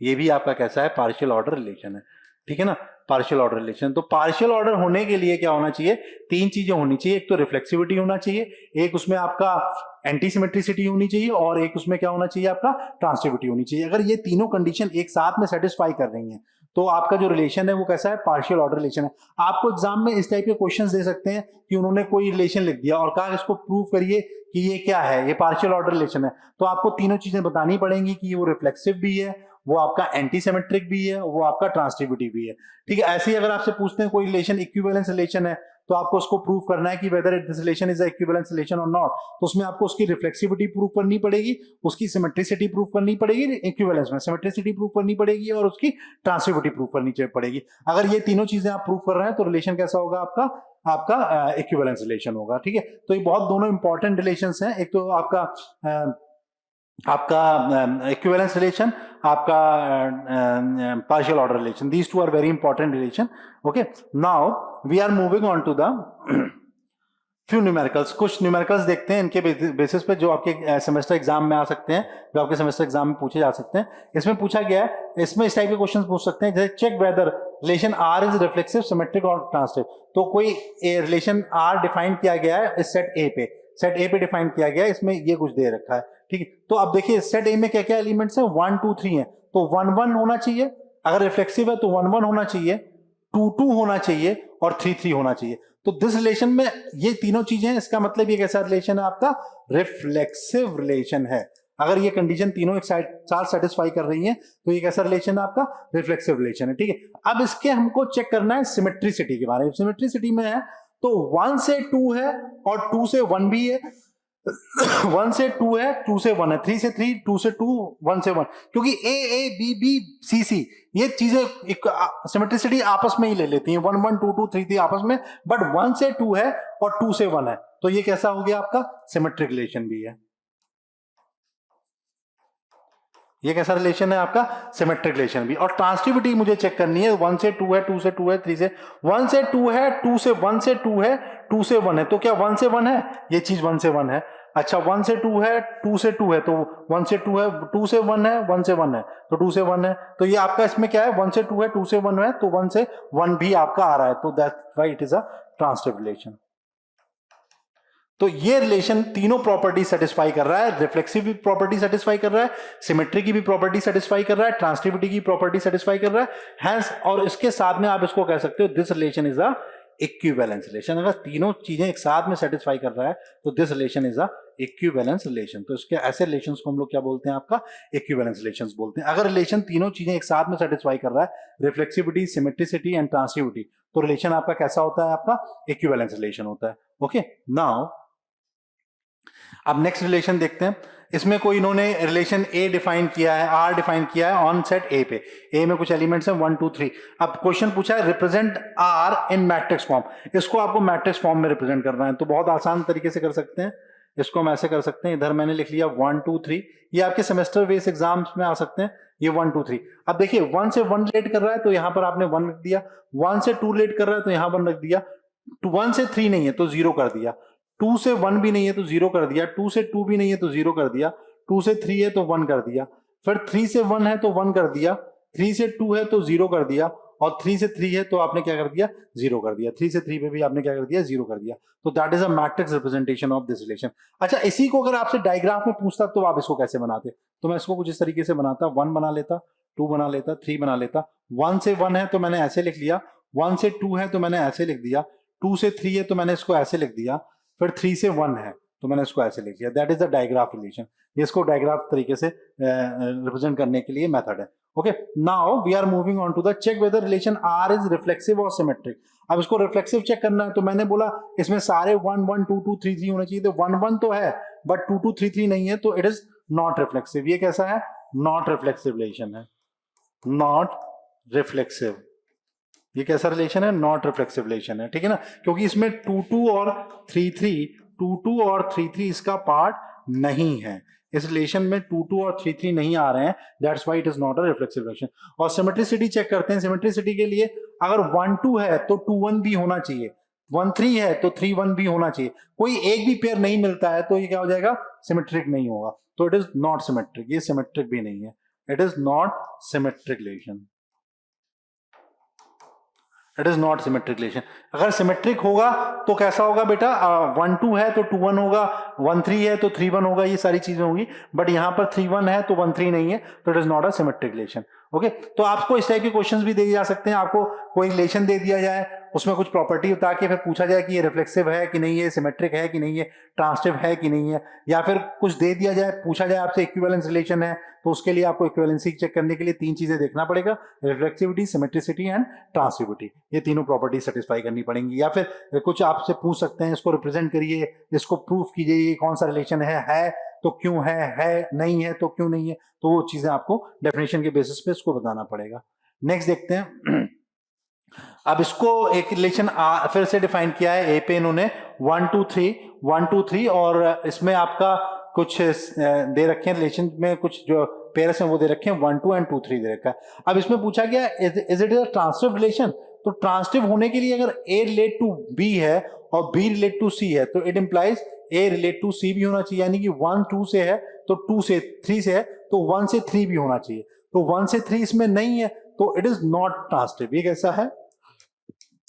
ये भी आपका कैसा है? पार्शियल ऑर्डर रिलेशन है. ठीक है ना? Partial order relation. तो पार्शियल ऑर्डर होने के लिए क्या होना चाहिए? 3 चीजें होनी चाहिए. एक तो रिफ्लेक्सिविटी होना चाहिए, एक उसमें आपका एंटीसिमेट्रिसिटी होनी चाहिए, और एक उसमें क्या होना चाहिए? आपका ट्रांसटिविटी होनी चाहिए. अगर ये तीनों कंडीशन एक साथ में सेटिस्फाई कर रही हैं, तो आपका जो रिलेशन है वो कैसा है? पार्शियल ऑर्डर रिलेशन है. आपको एग्जाम में इस टाइप के क्वेश्चंस दे सकते हैं कि उन्होंने कोई रिलेशन लिख दिया और कहा इसको प्रूव करिए कि ये क्या है, ये पार्शियल ऑर्डर रिलेशन है. तो आपको तीनों चीजें बतानी पड़ेंगी कि वो रिफ्लेक्सिव भी है, वो आपका एंटीसिमेट्रिक भी है, वो आपका ट्रांसटिविटी भी है. ठीक है. ऐसे ही अगर आपसे पूछते हैं कोई रिलेशन इक्विवेलेंस रिलेशन है, तो आपको उसको प्रूव करना है कि weather this relation is a equivalence relation और नॉट. तो उसमें आपको उसकी रिफ्लेक्सिविटी प्रूव करनी पड़ेगी, उसकी सिमेट्रिसिटी प्रूव करनी पड़ेगी, इक्विवेलेंस में सिमेट्रिसिटी प्रूव करनी पड़ेगी, और उसकी ट्रांसटिविटी प्रूव करनी पड़ेगी. अगर ये तीनों चीजें आप प्रूव कर रहे हैं तो रिलेशन कैसा होगा आपका? आपका इक्विवेलेंस रिलेशन होगा. ठीक है. तो ये बहुत दोनों इंपॉर्टेंट रिलेशंस हैं. एक तो आपका इक्विवेलेंस रिलेशन, आपका partial order relation. These two are very important relation. Okay, now we are moving on to the few numericals. कुछ न्यूमेरिकल्स देखते हैं, इनके बेसिस पे जो आपके सेमेस्टर एग्जाम में आ सकते हैं, जो आपके सेमेस्टर एग्जाम में पूछे जा सकते हैं. इसमें पूछा गया है, इसमें इस टाइप के क्वेश्चन पूछ सकते हैं, जैसे check whether relation R is reflexive, symmetric और ट्रांसटिव. तो कोई रिलेशन आर डिफाइन किया गया है इस सेट ए पे, सेट ए पे डिफाइन किया गया है, इसमें ये कुछ दे रखा है. ठीक है. तो अब देखिए सेट ए में क्या क्या एलिमेंट्स हैं? 1 2 3 है, तो 1 1 होना चाहिए. अगर रिफ्लेक्सिव है तो 1 1 होना चाहिए, 2 2 होना चाहिए और 3 3 होना चाहिए. तो दिस रिलेशन में ये तीनों चीजें हैं. इसका मतलब ये कैसा रिलेशन है आपका? रिफ्लेक्सिव रिलेशन है. अगर ये कंडीशन तीनों एक साथ सेटिस्फाई कर रही हैं, तो ये कैसा रिलेशन है आपका? रिफ्लेक्सिव रिलेशन है. ठीक है. अब इसके हमको चेक करना है सिमेट्रिसिटी के बारे में. सिमेट्रिसिटी में है तो 1 से 2 है और 2 से 1 भी है. 1 से 2 है, 2 से 1 है, 3 से 3, 2 से 2, 1 से 1, क्योंकि ए बी बी सी सी ये चीजें एक सिमेट्रिसिटी आपस में ही ले लेती हैं. 1 1 2 2 3 3 आपस में, बट 1 से 2 है और 2 से 1 है, तो ये कैसा हो गया आपका? सिमेट्रिक रिलेशन भी है. ये कैसा रिलेशन है आपका? सिमेट्रिक रिलेशन भी। और ट्रांसिटिविटी मुझे चेक करनी है, 1 से 2 है, 2 से 2 है, 3 से 1 से 2 है, 2 से 1 से 2 है, 2 से 1 है, तो क्या 1 से 1 है? ये चीज 1 से 1 है। अच्छा 1 से 2 है, 2 से 2 है, तो 1 से 2 है, 2 से 1 है, 1 से 1 है, तो 2 से 1 है। तो ये आपका इसमें क्या है? 1 से 2 है, 2 से 1 है, तो 1 से 1 भी आपका आ रहा है, तो that's why it is a transitive relation. तो ये रिलेशन तीनों प्रॉपर्टी सेटिस्फाई कर रहा है, रिफ्लेक्सिव भी प्रॉपर्टी सेटिस्फाई कर रहा है, सिमेट्री की भी प्रॉपर्टी सेटिस्फाई कर रहा है, ट्रांसिटिविटी की प्रॉपर्टी सेटिस्फाई कर रहा है, हैंस और इसके साथ में आप इसको कह सकते हो this relation is a equivalence relation. अगर तीनों चीजें एक साथ में सेटिस्फाई कर रहा है तो this relation is a equivalence relation. तो इसके ऐसे रिलेशंस को हम लोग क्या बोलते हैं? आपका इक्विवेलेंस रिलेशंस बोलते हैं। अगर रिलेशन तीनों चीजें एक साथ में सेटिस्फाई कर रहा है, रिफ्लेक्सिविटी, सिमेट्रिसिटी एंड ट्रांसिटिविटी, तो रिलेशन आपका कैसा होता है? आपका इक्विवेलेंस रिलेशन होता है। ओके, नाउ अब नेक्स्ट रिलेशन देखते हैं। इसमें कोई इन्होंने रिलेशन ए डिफाइन किया है, आर डिफाइन किया है ऑन सेट ए पे। ए में कुछ एलिमेंट्स हैं 1 2 3। अब क्वेश्चन पूछा है represent R in matrix form. इसको आपको मैट्रिक्स फॉर्म में रिप्रेजेंट करना है, तो बहुत आसान तरीके से कर सकते हैं। इसको हम ऐसे कर सकते हैं, इधर मैंने लिख लिया 1 2 3। ये आपके सेमेस्टर बेस्ड एग्जाम्स में आ सकते हैं, ये 1 2 3। अब देखिए 1 से 1 रिलेट कर रहा है तो यहां पर आपने 1 रख दिया, 1 से 2 रिलेट कर रहा है तो यहां 1 रख दिया, 1 से 3 नहीं है तो 0 कर दिया, 2 से 1 भी नहीं है तो 0 कर दिया, 2 से 2 भी नहीं है तो 0 कर दिया, 2 से 3 है तो 1 कर दिया, फिर 3 से 1 है तो 1 कर दिया, 3 से 2 है तो 0 कर दिया, और 3 से 3 है तो आपने क्या कर दिया? 0 कर दिया। 3 से 3 पे भी आपने क्या कर दिया? 0 कर दिया। तो that is a matrix representation of this relation. अच्छा, इसी को अगर आपसे डायग्राफ में पूछता तो आप इसको कैसे बनाते? तो मैं इसको कुछ इस तरीके से बनाता, 1 बना लेता, 2 बना लेता, 3 बना लेता। 1 से 1 है तो मैंने ऐसे लिख लिया, 1 से 2 है तो मैंने ऐसे लिख दिया, 2 से 3 है तो मैंने इसको ऐसे लिख दिया, फिर 3 से 1 है तो मैंने इसको ऐसे लिख दिया। That is the digraph relation. इसको डायग्राफ तरीके से रिप्रेजेंट करने के लिए मेथड है। Okay, now we are moving on to the check whether relation R is reflexive और सिमेट्रिक। अब इसको रिफ्लेक्सिव चेक करना है, तो मैंने बोला इसमें सारे 1 1 2 2 3 3 होना चाहिए, तो 1 1 तो है बट 2 2 3 3 नहीं है, तो इट इज नॉट रिफ्लेक्सिव। ये कैसा है? नॉट रिफ्लेक्सिव रिलेशन है, नॉट रिफ्लेक्सिव। ये कैसा रिलेशन है? नॉट रिफ्लेक्सिव रिलेशन है, ठीक है ना, क्योंकि इसमें 2 2 और 3 3, 2 2 और 3 3 इसका पार्ट नहीं है। इस रिलेशन में 2 2 और 3 3 नहीं आ रहे हैं, that's why it is not a reflexive relation. और सिमेट्रिसिटी चेक करते हैं। सिमेट्रिसिटी के लिए अगर 1 2 है तो 2 1 भी होना चाहिए, 1 3 है तो 3 1 भी होना चाहिए। कोई एक भी पेयर नहीं मिलता है तो ये क्या हो जाएगा? सिमेट्रिक नहीं होगा, तो इट इज नॉट सिमेट्रिक। ये सिमेट्रिक भी नहीं है, it is not symmetric relation, it is not symmetric relation. अगर सिमेट्रिक होगा तो कैसा होगा बेटा? 1 2 है तो 2 1 होगा, 1 3 है तो 3 1 होगा, ये सारी चीजें होंगी। बट यहां पर 3 1 है तो 1 3 नहीं है, तो it is not a symmetric relation. Okay, तो आपको इस टाइप के क्वेश्चंस भी दिए जा सकते हैं। आपको कोई रिलेशन दे दिया जाए, उसमें कुछ प्रॉपर्टी बता के फिर पूछा जाए कि ये रिफ्लेक्सिव है कि नहीं है, सिमेट्रिक है कि नहीं है, ट्रांसिटिव है कि नहीं है, या फिर कुछ दे दिया जाए, पूछा जाए आपसे इक्विवेलेंस रिलेशन है, तो उसके लिए आपको इक्विवेलेंसी चेक करने के लिए 3 चीजें देखना पड़ेगा, रिफ्लेक्सिविटी, सिमेट्रिसिटी एंड ट्रांसिटिविटी। ये तीनों प्रॉपर्टी सेटिस्फाई करनी पड़ेंगी। या फिर कुछ आपसे पूछ सकते हैं, इसको रिप्रेजेंट करिए, इसको प्रूफ कीजिए, ये कौन सा रिलेशन है तो क्यों है नहीं है तो क्यों नहीं है, तो वो चीजें आपको डेफिनेशन के बेसिस पे इसको बताना पड़ेगा। नेक्स्ट देखते हैं। अब इसको एक रिलेशन फिर से डिफाइन किया है ए पे इन्होंने 1 2 3 1 2 3, और इसमें आपका कुछ दे रखे हैं रिलेशन में, कुछ जो पेयर्स हैं वो दे रखे हैं 1 2 एंड 2 3 दे रखा है। अब इसमें पूछा गया is it a transitive relation? तो ट्रांसिटिव होने के लिए अगर ए रिलेट टू बी है और बी रिलेट टू सी है, तो it implies A relate to C भी होना चाहिए, यानी कि 1 2 से है तो 2 से 3 से है तो 1 से 3 भी होना चाहिए। तो 1 से 3 इसमें नहीं है, तो इट इज नॉट ट्रांसिटिव। ये कैसा है?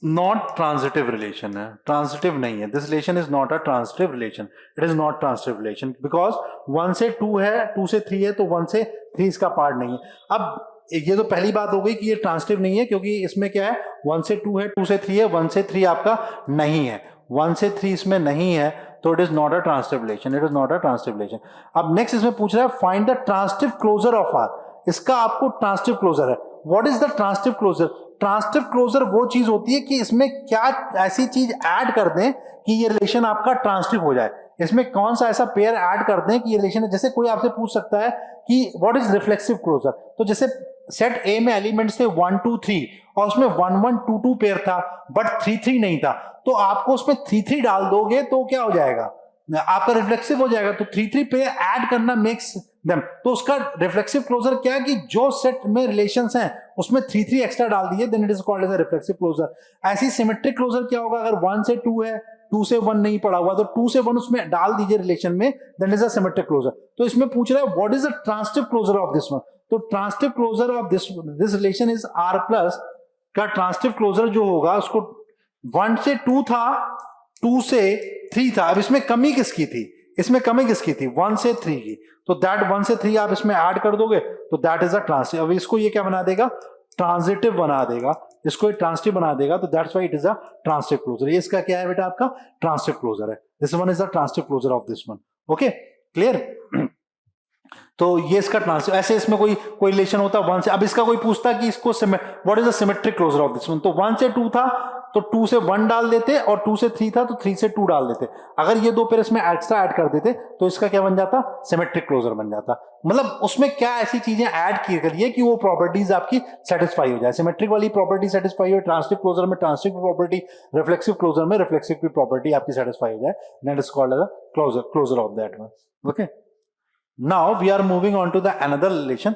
नॉट ट्रांसिटिव रिलेशन है, ट्रांसिटिव नहीं है। This relation is not a transitive relation, it is not transitive relation because 1 से 2 है, 2 से 3 है, तो 1 से 3 इसका पार्ट नहीं है। अब ये तो पहली बात हो गई कि ये ट्रांसिटिव नहीं है, क्योंकि इसमें क्या है? 1 से 2 है, 2 से 3 है, 1 से 3 आपका नहीं है, 1 से 3 इसमें नहीं है, तो it is not a transitive relation, it is not a transitive relation. अब नेक्स्ट इसमें पूछ रहा है find the transitive closure of R. इसका आपको ट्रांसिटिव क्लोजर है। What is the transitive closure? Transitive closure वो चीज होती है कि इसमें क्या ऐसी चीज ऐड कर दें कि ये रिलेशन आपका ट्रांसिटिव हो जाए। इसमें कौन सा ऐसा पेयर ऐड कर दें कि ये रिलेशन है। जैसे कोई आपसे पूछ सकता है कि व्हाट इज रिफ्लेक्सिव क्लोजर, तो जैसे सेट ए में एलिमेंट्स थे 1 2 3 और उसमें 1 1 2 2 पेयर था बट 3 3 नहीं था, तो आपको उसमें 3 3 डाल दोगे तो क्या हो जाएगा? आपका रिफ्लेक्सिव हो जाएगा। तो 3 3 पेयर ऐड करना मेक्स देम, तो उसका रिफ्लेक्सिव क्लोजर क्या है कि जो सेट में रिलेशंस हैं उसमें 3 3 एक्स्ट्रा डाल दिए, then it is called as a reflexive closure. ऐसी सिमेट्रिक क्लोजर क्या होगा, अगर 1 से 2 है, 2 से 1 नहीं पड़ा हुआ, तो 2 से 1 उसमें डाल दीजिए रिलेशन में, then is a symmetric closure. तो इसमें पूछ रहा है what is the transitive closure of this one, तो transitive closure of this relation is R plus का ट्रांजिटिव क्लोजर जो होगा उसको 1 से 2 था, 2 से 3 था, अब इसमें कमी किसकी थी, इसमें कमी किसकी थी, 1 से 3 की, तो दैट 1 से 3 आप इसमें ऐड कर दोगे तो दैट इज अ ट्रांजिटिव। अब इसको ये क्या बना देगा, ट्रांजिटिव बना देगा, इसको ट्रांजिटिव बना देगा, तो that's why it is a transitive closure. ये इसका क्या है बेटा, आपका ट्रांजिटिव क्लोजर है, this one is the transitive closure of this one. Okay clear. तो ये इसका ट्रांजिटिव, ऐसे इसमें कोई रिलेशन होता है 1 से, अब इसका कोई पूछता कि इसको what is the symmetric closure of this one, तो 1 से 2 था तो 2 से 1 डाल देते, और 2 से 3 था तो 3 से 2 डाल देते। अगर ये दो पेयर इसमें एक्स्ट्रा ऐड कर देते तो इसका क्या बन जाता, सिमेट्रिक क्लोजर बन जाता। मतलब उसमें क्या ऐसी चीजें ऐड की करिए कि वो प्रॉपर्टीज आपकी सेटिस्फाई हो जाए, सिमेट्रिक वाली प्रॉपर्टी सेटिस्फाई हो, ट्रांजिटिव क्लोजर में ट्रांजिटिव प्रॉपर्टी, रिफ्लेक्सिव क्लोजर में रिफ्लेक्सिव की प्रॉपर्टी आपकी सेटिस्फाई हो जाए, that is called as a closure of that one. Okay, now we are moving on to the another relation.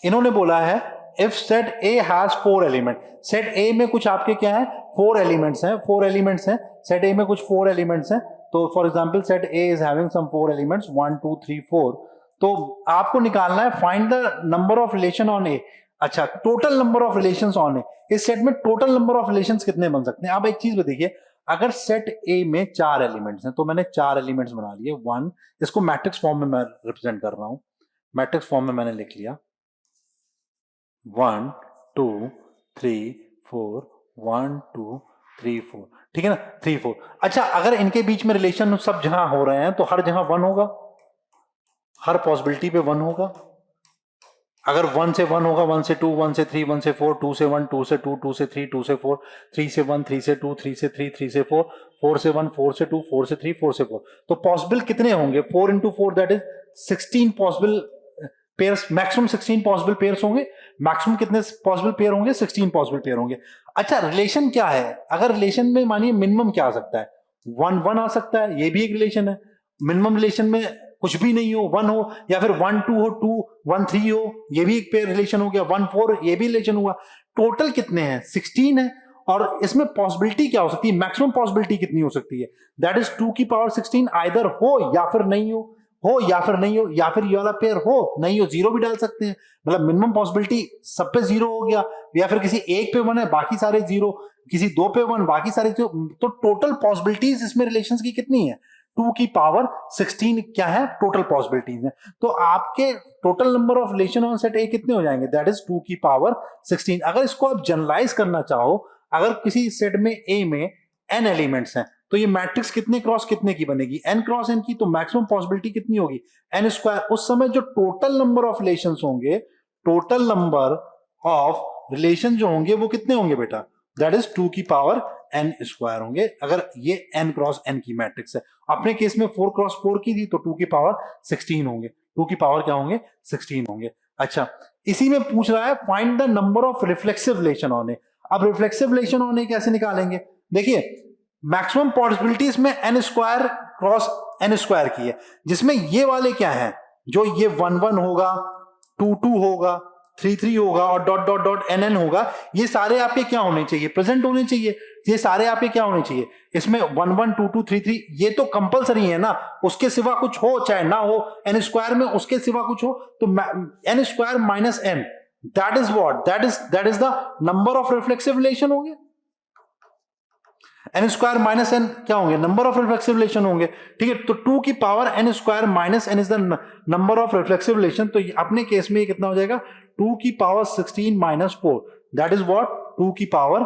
इन्होंने बोला है if set A has 4 element, set A में कुछ आपके क्या है, 4 एलिमेंट्स हैं, 4 एलिमेंट्स हैं, सेट A में कुछ 4 एलिमेंट्स हैं, तो for example set A is having some 4 elements 1 2 3 4, तो आपको निकालना है find the number of relation on A। अच्छा, total number of relations on A, इस सेट में टोटल नंबर ऑफ रिलेशंस कितने बन सकते हैं। अब एक चीज देखिए, अगर सेट A में 4 एलिमेंट्स हैं तो मैंने 4 एलिमेंट्स बना लिए, 1, इसको मैट्रिक्स फॉर्म में मैं रिप्रेजेंट कर रहा हूं, मैट्रिक्स फॉर्म में मैंने लिख लिया 1 2 3 4 1 2 3 4, ठीक है ना, 3 4। अच्छा, अगर इनके बीच में रिलेशन सब जहां हो रहे हैं तो हर जगह 1 होगा, हर पॉसिबिलिटी पे 1 होगा। अगर 1 से 1 होगा, 1 से 2, 1 से 3, 1 से 4, 2 से 1, 2 से 2, 2 से 3, 2 से 4, 3 से 1, 3 से 2, 3 से 3, 3 से 4, 4 से 1, 4 से 2, 4 से 3, 4 से 4, तो पॉसिबल कितने होंगे, 4 into 4 that is 16 possible pairs, maximum 16 possible pairs होंगे। मैक्सिमम कितने पॉसिबल पेयर होंगे, 16 पॉसिबल पेयर होंगे। अच्छा, रिलेशन क्या है, अगर रिलेशन में मानिए मिनिमम क्या आ सकता है, 1 1 आ सकता है, ये भी एक रिलेशन है। मिनिमम रिलेशन में कुछ भी नहीं हो, 1 हो, या फिर 1 2 हो, 2 1 3 हो, ये भी एक पेयर रिलेशन हो गया, 1 4 ये भी रिलेशन हुआ। टोटल कितने हैं, 16 है, और इसमें पॉसिबिलिटी क्या हो सकती है, मैक्सिमम पॉसिबिलिटी कितनी हो सकती है, दैट इज 2 की पावर 16, आइदर हो या फिर नहीं हो या फिर नहीं हो, या फिर ये वाला पेयर हो नहीं हो, 0 भी डाल सकते हैं, मतलब मिनिमम पॉसिबिलिटी सब पे 0 हो गया, या फिर किसी एक पे 1 है बाकी सारे 0, किसी 2 पे 1 बाकी सारे 0, तो टोटल पॉसिबिलिटीज इसमें रिलेशंस की कितनी है, 2 की पावर 16 क्या है, टोटल पॉसिबिलिटीज है। तो आपके total number of relation on set A कितने हो जाएंगे, दैट इज 2 की पावर 16। अगर इसको आप जनरलाइज करना चाहो, अगर किसी सेट में A में n एलिमेंट्स हैं तो ये मैट्रिक्स कितने क्रॉस कितने की बनेगी, n क्रॉस n की, तो मैक्सिमम पॉसिबिलिटी कितनी होगी, n स्क्वायर। उस समय जो टोटल नंबर ऑफ रिलेशंस होंगे, टोटल नंबर ऑफ रिलेशन जो होंगे वो कितने होंगे बेटा, दैट इज 2 की पावर n स्क्वायर होंगे, अगर ये n क्रॉस n की मैट्रिक्स है। अपने केस में 4 क्रॉस 4 की थी तो 2 की पावर 16 होंगे, 2 की पावर क्या होंगे, 16 होंगे। अच्छा, इसी में पूछ रहा है find the number of reflexive relation on A. अब रिफ्लेक्सिव रिलेशन ऑन ए कैसे निकालेंगे, देखिए मैक्सिमम पॉसिबिलिटीज में n square cross n square की है, जिसमें ये वाले क्या है, जो ये 1 1 होगा, 2 2 होगा, 3 3 होगा और dot dot dot n n होगा, ये सारे आपके क्या होने चाहिए, प्रेजेंट होने चाहिए, ये सारे आपके क्या होने चाहिए, इसमें 1 1 2 2 3 3 ये तो कंपलसरी है ना, उसके सिवा कुछ हो चाहे ना हो, n स्क्वायर में उसके सिवा कुछ हो, तो n square minus n, that is what, that is the number of reflexive relation होंगे। n स्क्वायर माइनस n क्या होंगे, नंबर ऑफ रिफ्लेक्सिव रिलेशन होंगे, ठीक है। तो 2 की power n square minus n is the number of reflexive relation, तो अपने केस में ये कितना हो जाएगा, 2 की power 16 minus 4, that is what, 2 की power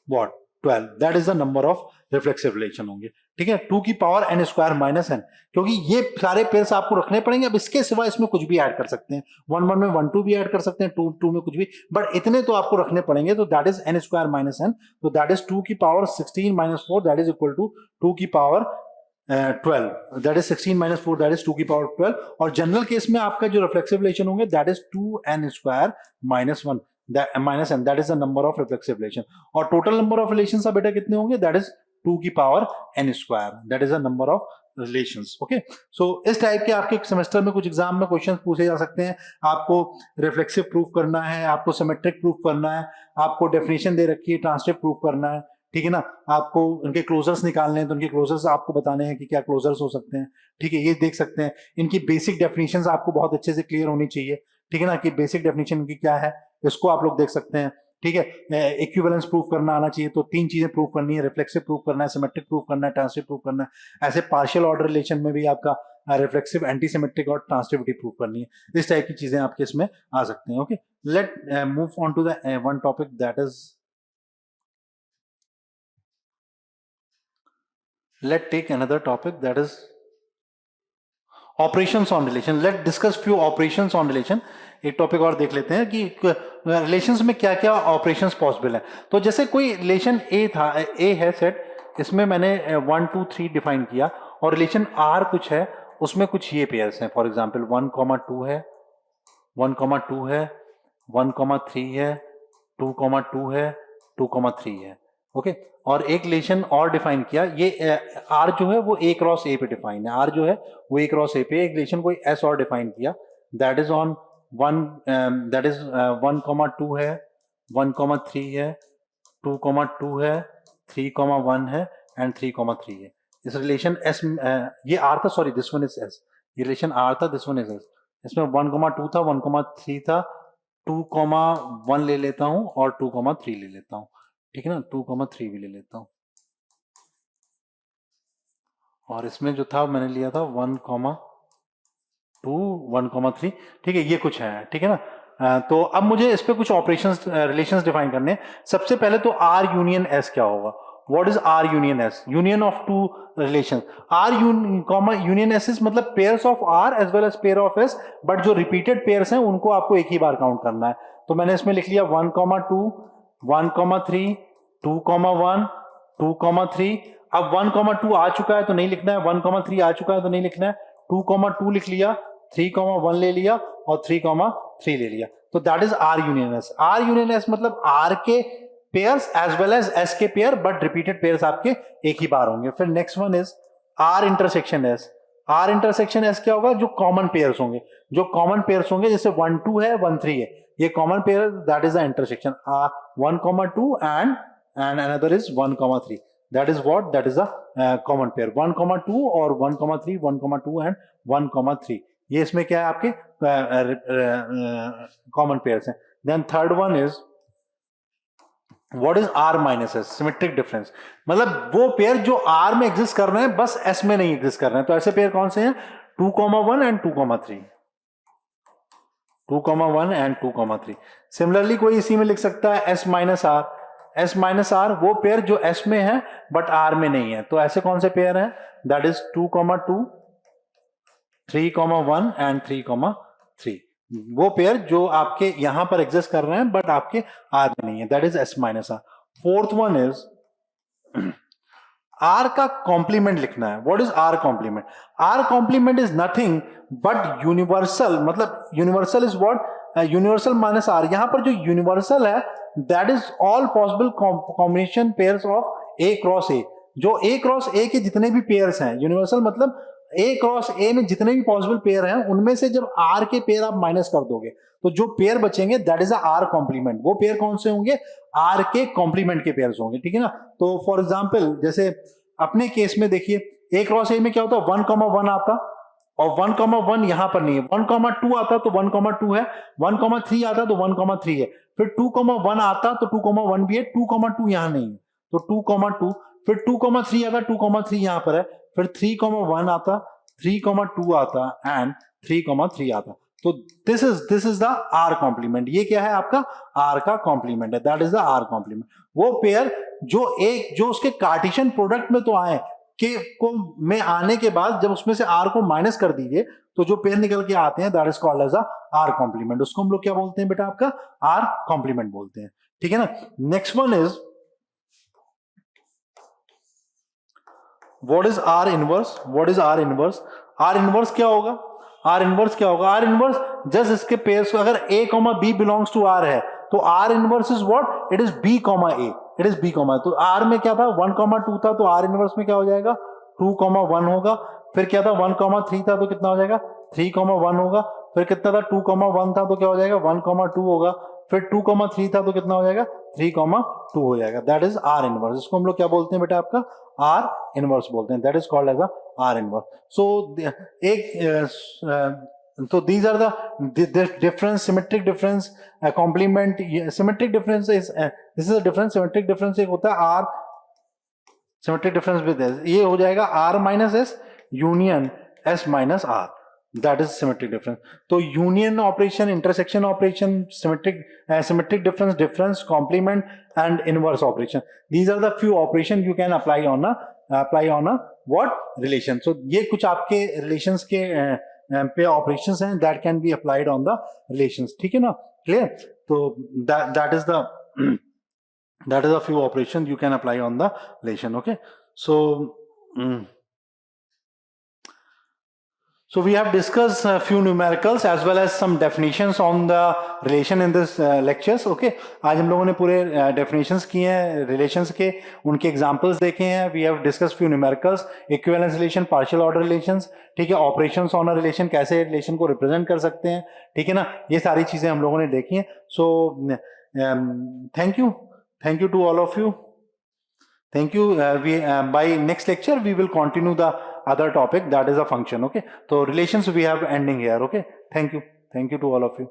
what 12, that is the number of reflexive relation होंगे, ठीक है। 2 की power n square minus n, क्योंकि ये सारे पेयर्स आपको रखने पड़ेंगे। अब इसके सिवा इसमें कुछ भी ऐड कर सकते हैं, 1 1 में 1 2 भी ऐड कर सकते हैं, 2 2 में कुछ भी, बट इतने तो आपको रखने पड़ेंगे, तो that is n square minus n, तो दैट इज 2 की power 16 minus 4, that is equal to 2 की power 12, that is 16 minus 4, that is 2 की पावर 12। और जनरल केस में आपका जो रिफ्लेक्सिव रिलेशन होंगे that is 2n square minus 1 minus n, that is the number of reflexive relation. और total number of relation बेटा कितने होंगे, दैट इज 2 की power n square, that is the number of relations. Okay, so इस type के आपके semester में कुछ एग्जाम में क्वेश्चंस पूछे जा सकते हैं। आपको रिफ्लेक्सिव प्रूफ करना है, आपको सिमेट्रिक प्रूफ करना है, आपको डेफिनेशन दे रखी है, ट्रांसटिव प्रूफ करना है, ठीक है ना। आपको उनके क्लोजर्स निकालने हैं तो उनके क्लोजर्स आपको बताने हैं कि क्या क्लोजर्स हो सकते हैं, ठीक है, ये देख सकते हैं। इनकी बेसिक डेफिनेशंस आपको बहुत अच्छे से क्लियर होनी चाहिए, ठीक है ना, कि बेसिक डेफिनेशन इनकी क्या है, इसको आप लोग देख सकते हैं, ठीक है। इक्विवेलेंस प्रूफ करना आना चाहिए, तो 3 चीजें प्रूफ करनी है, रिफ्लेक्सिव प्रूफ करना है, सिमेट्रिक प्रूफ करना है, ट्रांसटिव प्रूफ करना है। ऐसे पार्शियल ऑर्डर रिलेशन में भी आपका रिफ्लेक्सिव, एंटी सिमेट्रिक और ट्रांसटिविटी प्रूफ करनी है। इस टाइप की चीजें आपके इसमें आ सकते हैं। Okay, let move on to the one topic that is, let's take another topic that is operations on relation. Let's discuss few operations on relation. एक टॉपिक और देख लेते हैं कि रिलेशंस में क्या क्या ऑपरेशंस पॉसिबल है। तो जैसे कोई रिलेशन ए था, ए है सेट, इसमें मैंने 1 2 3 डिफाइन किया, और रिलेशन आर कुछ है, उसमें कुछ ये पेयर्स हैं। फॉर एग्जांपल 1,2 है, 1,2 है, 1,3 है, 2,2 है, 2,3 है। ओके, और एक रिलेशन और डिफाइन किया, ये आर जो है वो ए क्रॉस ए पे डिफाइन है, आर जो है वो ए क्रॉस ए पे। एक रिलेशन कोई एस और डिफाइन किया, दैट इज ऑन 1,2 है, 1,3 है, 2,2 है, 3,1 है एंड 3,3 है। इस रिलेशन एस, ये आर था, sorry this one is S, ये रिलेशन आर था, दिस वन इज एस। इसमें 1,2 था, 1,3 था, 2,1 ले लेता हूं और 2,3 ले लेता हूं, ठीक है ना, 2,3 भी ले लेता हूं, और इसमें जो था मैंने लिया था 1,2 1,3, ठीक है, ये कुछ है, ठीक है ना। तो अब मुझे इस पे कुछ ऑपरेशंस रिलेशंस डिफाइन करने हैं। सबसे पहले तो आर यूनियन एस क्या होगा, what is R union S, union of two relations. R union S is मतलब pairs of R as well as pair of S, but जो रिपीटेड पेयर्स हैं उनको आपको एक ही बार काउंट करना है। तो मैंने इसमें लिख लिया 1,2 1,3 2,1 2,3। अब 1,2 आ चुका है तो नहीं लिखना है, 1,3 आ चुका है तो नहीं लिखना है, 2,2 लिख लिया, 3,1 ले लिया और 3,3 ले लिया। तो that is R union S. R union S मतलब आर के pairs as well as S के पेयर, बट रिपीटेड पेयर्स आपके एक ही बार होंगे। फिर next one is R intersection S. R intersection S क्या होगा, जो कॉमन पेयर्स होंगे, जो कॉमन पेयर्स होंगे, जैसे 1 2 है 1 3 है, ये common pair, that is the intersection 1,2 and another is 1,3, that is what, that is a common pair 1,2 और 1,3 1,2 and 1,3, ये इसमें क्या है आपके कॉमन पेयर्स हैं। Then third one is what is R minus S, symmetric difference, मतलब वो pair जो आर में एग्जिस्ट कर रहे हैं बस एस में नहीं एग्जिस्ट कर रहे हैं। तो ऐसे पेयर कौन से हैं, 2,1 एंड 2,3, 2,1 एंड 2,3। सिमिलरली कोई इसी में लिख सकता है S minus R, S minus R वो पेयर जो एस में है बट आर में नहीं है। तो ऐसे कौन से पेयर हैं, दैट इज 2,2 3,1 एंड 3,3, वो पेयर जो आपके यहां पर एग्जिस्ट कर रहे हैं बट आपके आर में नहीं है, that is S minus R. Fourth one is R का कॉम्प्लीमेंट लिखना है। What is R complement, R complement is nothing but universal, मतलब universal is what, universal minus R. यहां पर जो यूनिवर्सल है that is all possible combination pairs of A cross A, जो A cross ए के जितने भी पेयर्स हैं, यूनिवर्सल मतलब ए क्रॉस ए में जितने भी पॉसिबल पेयर हैं उनमें से जब आर के पेयर आप माइनस कर दोगे तो जो पेयर बचेंगे दैट इज आर कॉम्प्लीमेंट। वो पेयर कौन से होंगे, आर के कॉम्प्लीमेंट के पेयर्स होंगे, ठीक है ना। तो फॉर एग्जाम्पल जैसे अपने केस में देखिए ए क्रॉस ए में क्या होता है, 1,1 आता और 1,1 यहां पर नहीं है, 1,2 आता तो 1,2 है, 1,3 आता तो 1,3 है, फिर 2,1 आता तो 2,1 भी है, 2,2 यहां नहीं है तो 2,2, फिर 2,3 आता, 2,3 यहां पर है, फिर 3,1 आता, 3,2 आता एंड 3,3 आता। तो this is the R complement. ये क्या है आपका आर का कॉम्प्लीमेंट है, that is the R complement. वो पेयर जो उसके कार्टेशियन प्रोडक्ट में तो आए के को में आने के बाद जब उसमें से आर को माइनस कर दीजिए तो जो पेयर निकल के आते हैं that is called as R complement. उसको हम लोग क्या बोलते हैं बेटा, आपका आर कॉम्प्लीमेंट बोलते हैं, ठीक है ना। Next one is what is R inverse, what is R inverse. R inverse क्या होगा, आर इनवर्स क्या होगा, आर इनवर्स जस्ट इसके पेयर्स, अगर a, b belongs to R है तो R inverse is what, it is b, a। It is B comma. तो R में क्या था 1,2 था, तो आर इनवर्स में क्या हो जाएगा 2,1 होगा। फिर क्या था 1,3 था तो कितना हो जाएगा 3,1 होगा। फिर कितना था 2,1 था तो क्या हो जाएगा 1,2 होगा। फिर 2,3 था तो कितना हो जाएगा 3,2 हो जाएगा। That is R inverse. इसको हम लोग क्या बोलते हैं बेटा आपका आर इनवर्स बोलते हैं। That is called as a R inverse. So एक so these are the difference, symmetric difference, complement, symmetric difference is this is a difference, symmetric difference एक होता है r symmetric difference with s, ये हो जाएगा r minus s union s minus r, that is symmetric difference. तो union operation, intersection operation, symmetric difference, difference, complement and inverse operation, these are the few operation you can apply on a what relation. So ये कुछ आपके relations के पे operations हैं that can be applied on the relations, ठीक है ना, clear. तो that is a few operation you can apply on the relation, okay. So we have discussed a few numericals as well as some definitions on the relation in this lectures, okay. आज हम लोगों ने पूरे definitions किए हैं relations के, उनके examples देखे हैं. We have discussed few numericals, equivalence relation, partial order relations, ठीक है, operations on a relation, कैसे relation को represent कर सकते हैं, ठीक है ना, ये सारी चीजें हम लोगों ने देखी हैं. So thank you to all of you. Thank you. By next lecture we will continue the other topic, that is a function, okay. So relations we have ending here, okay. Thank you to all of you.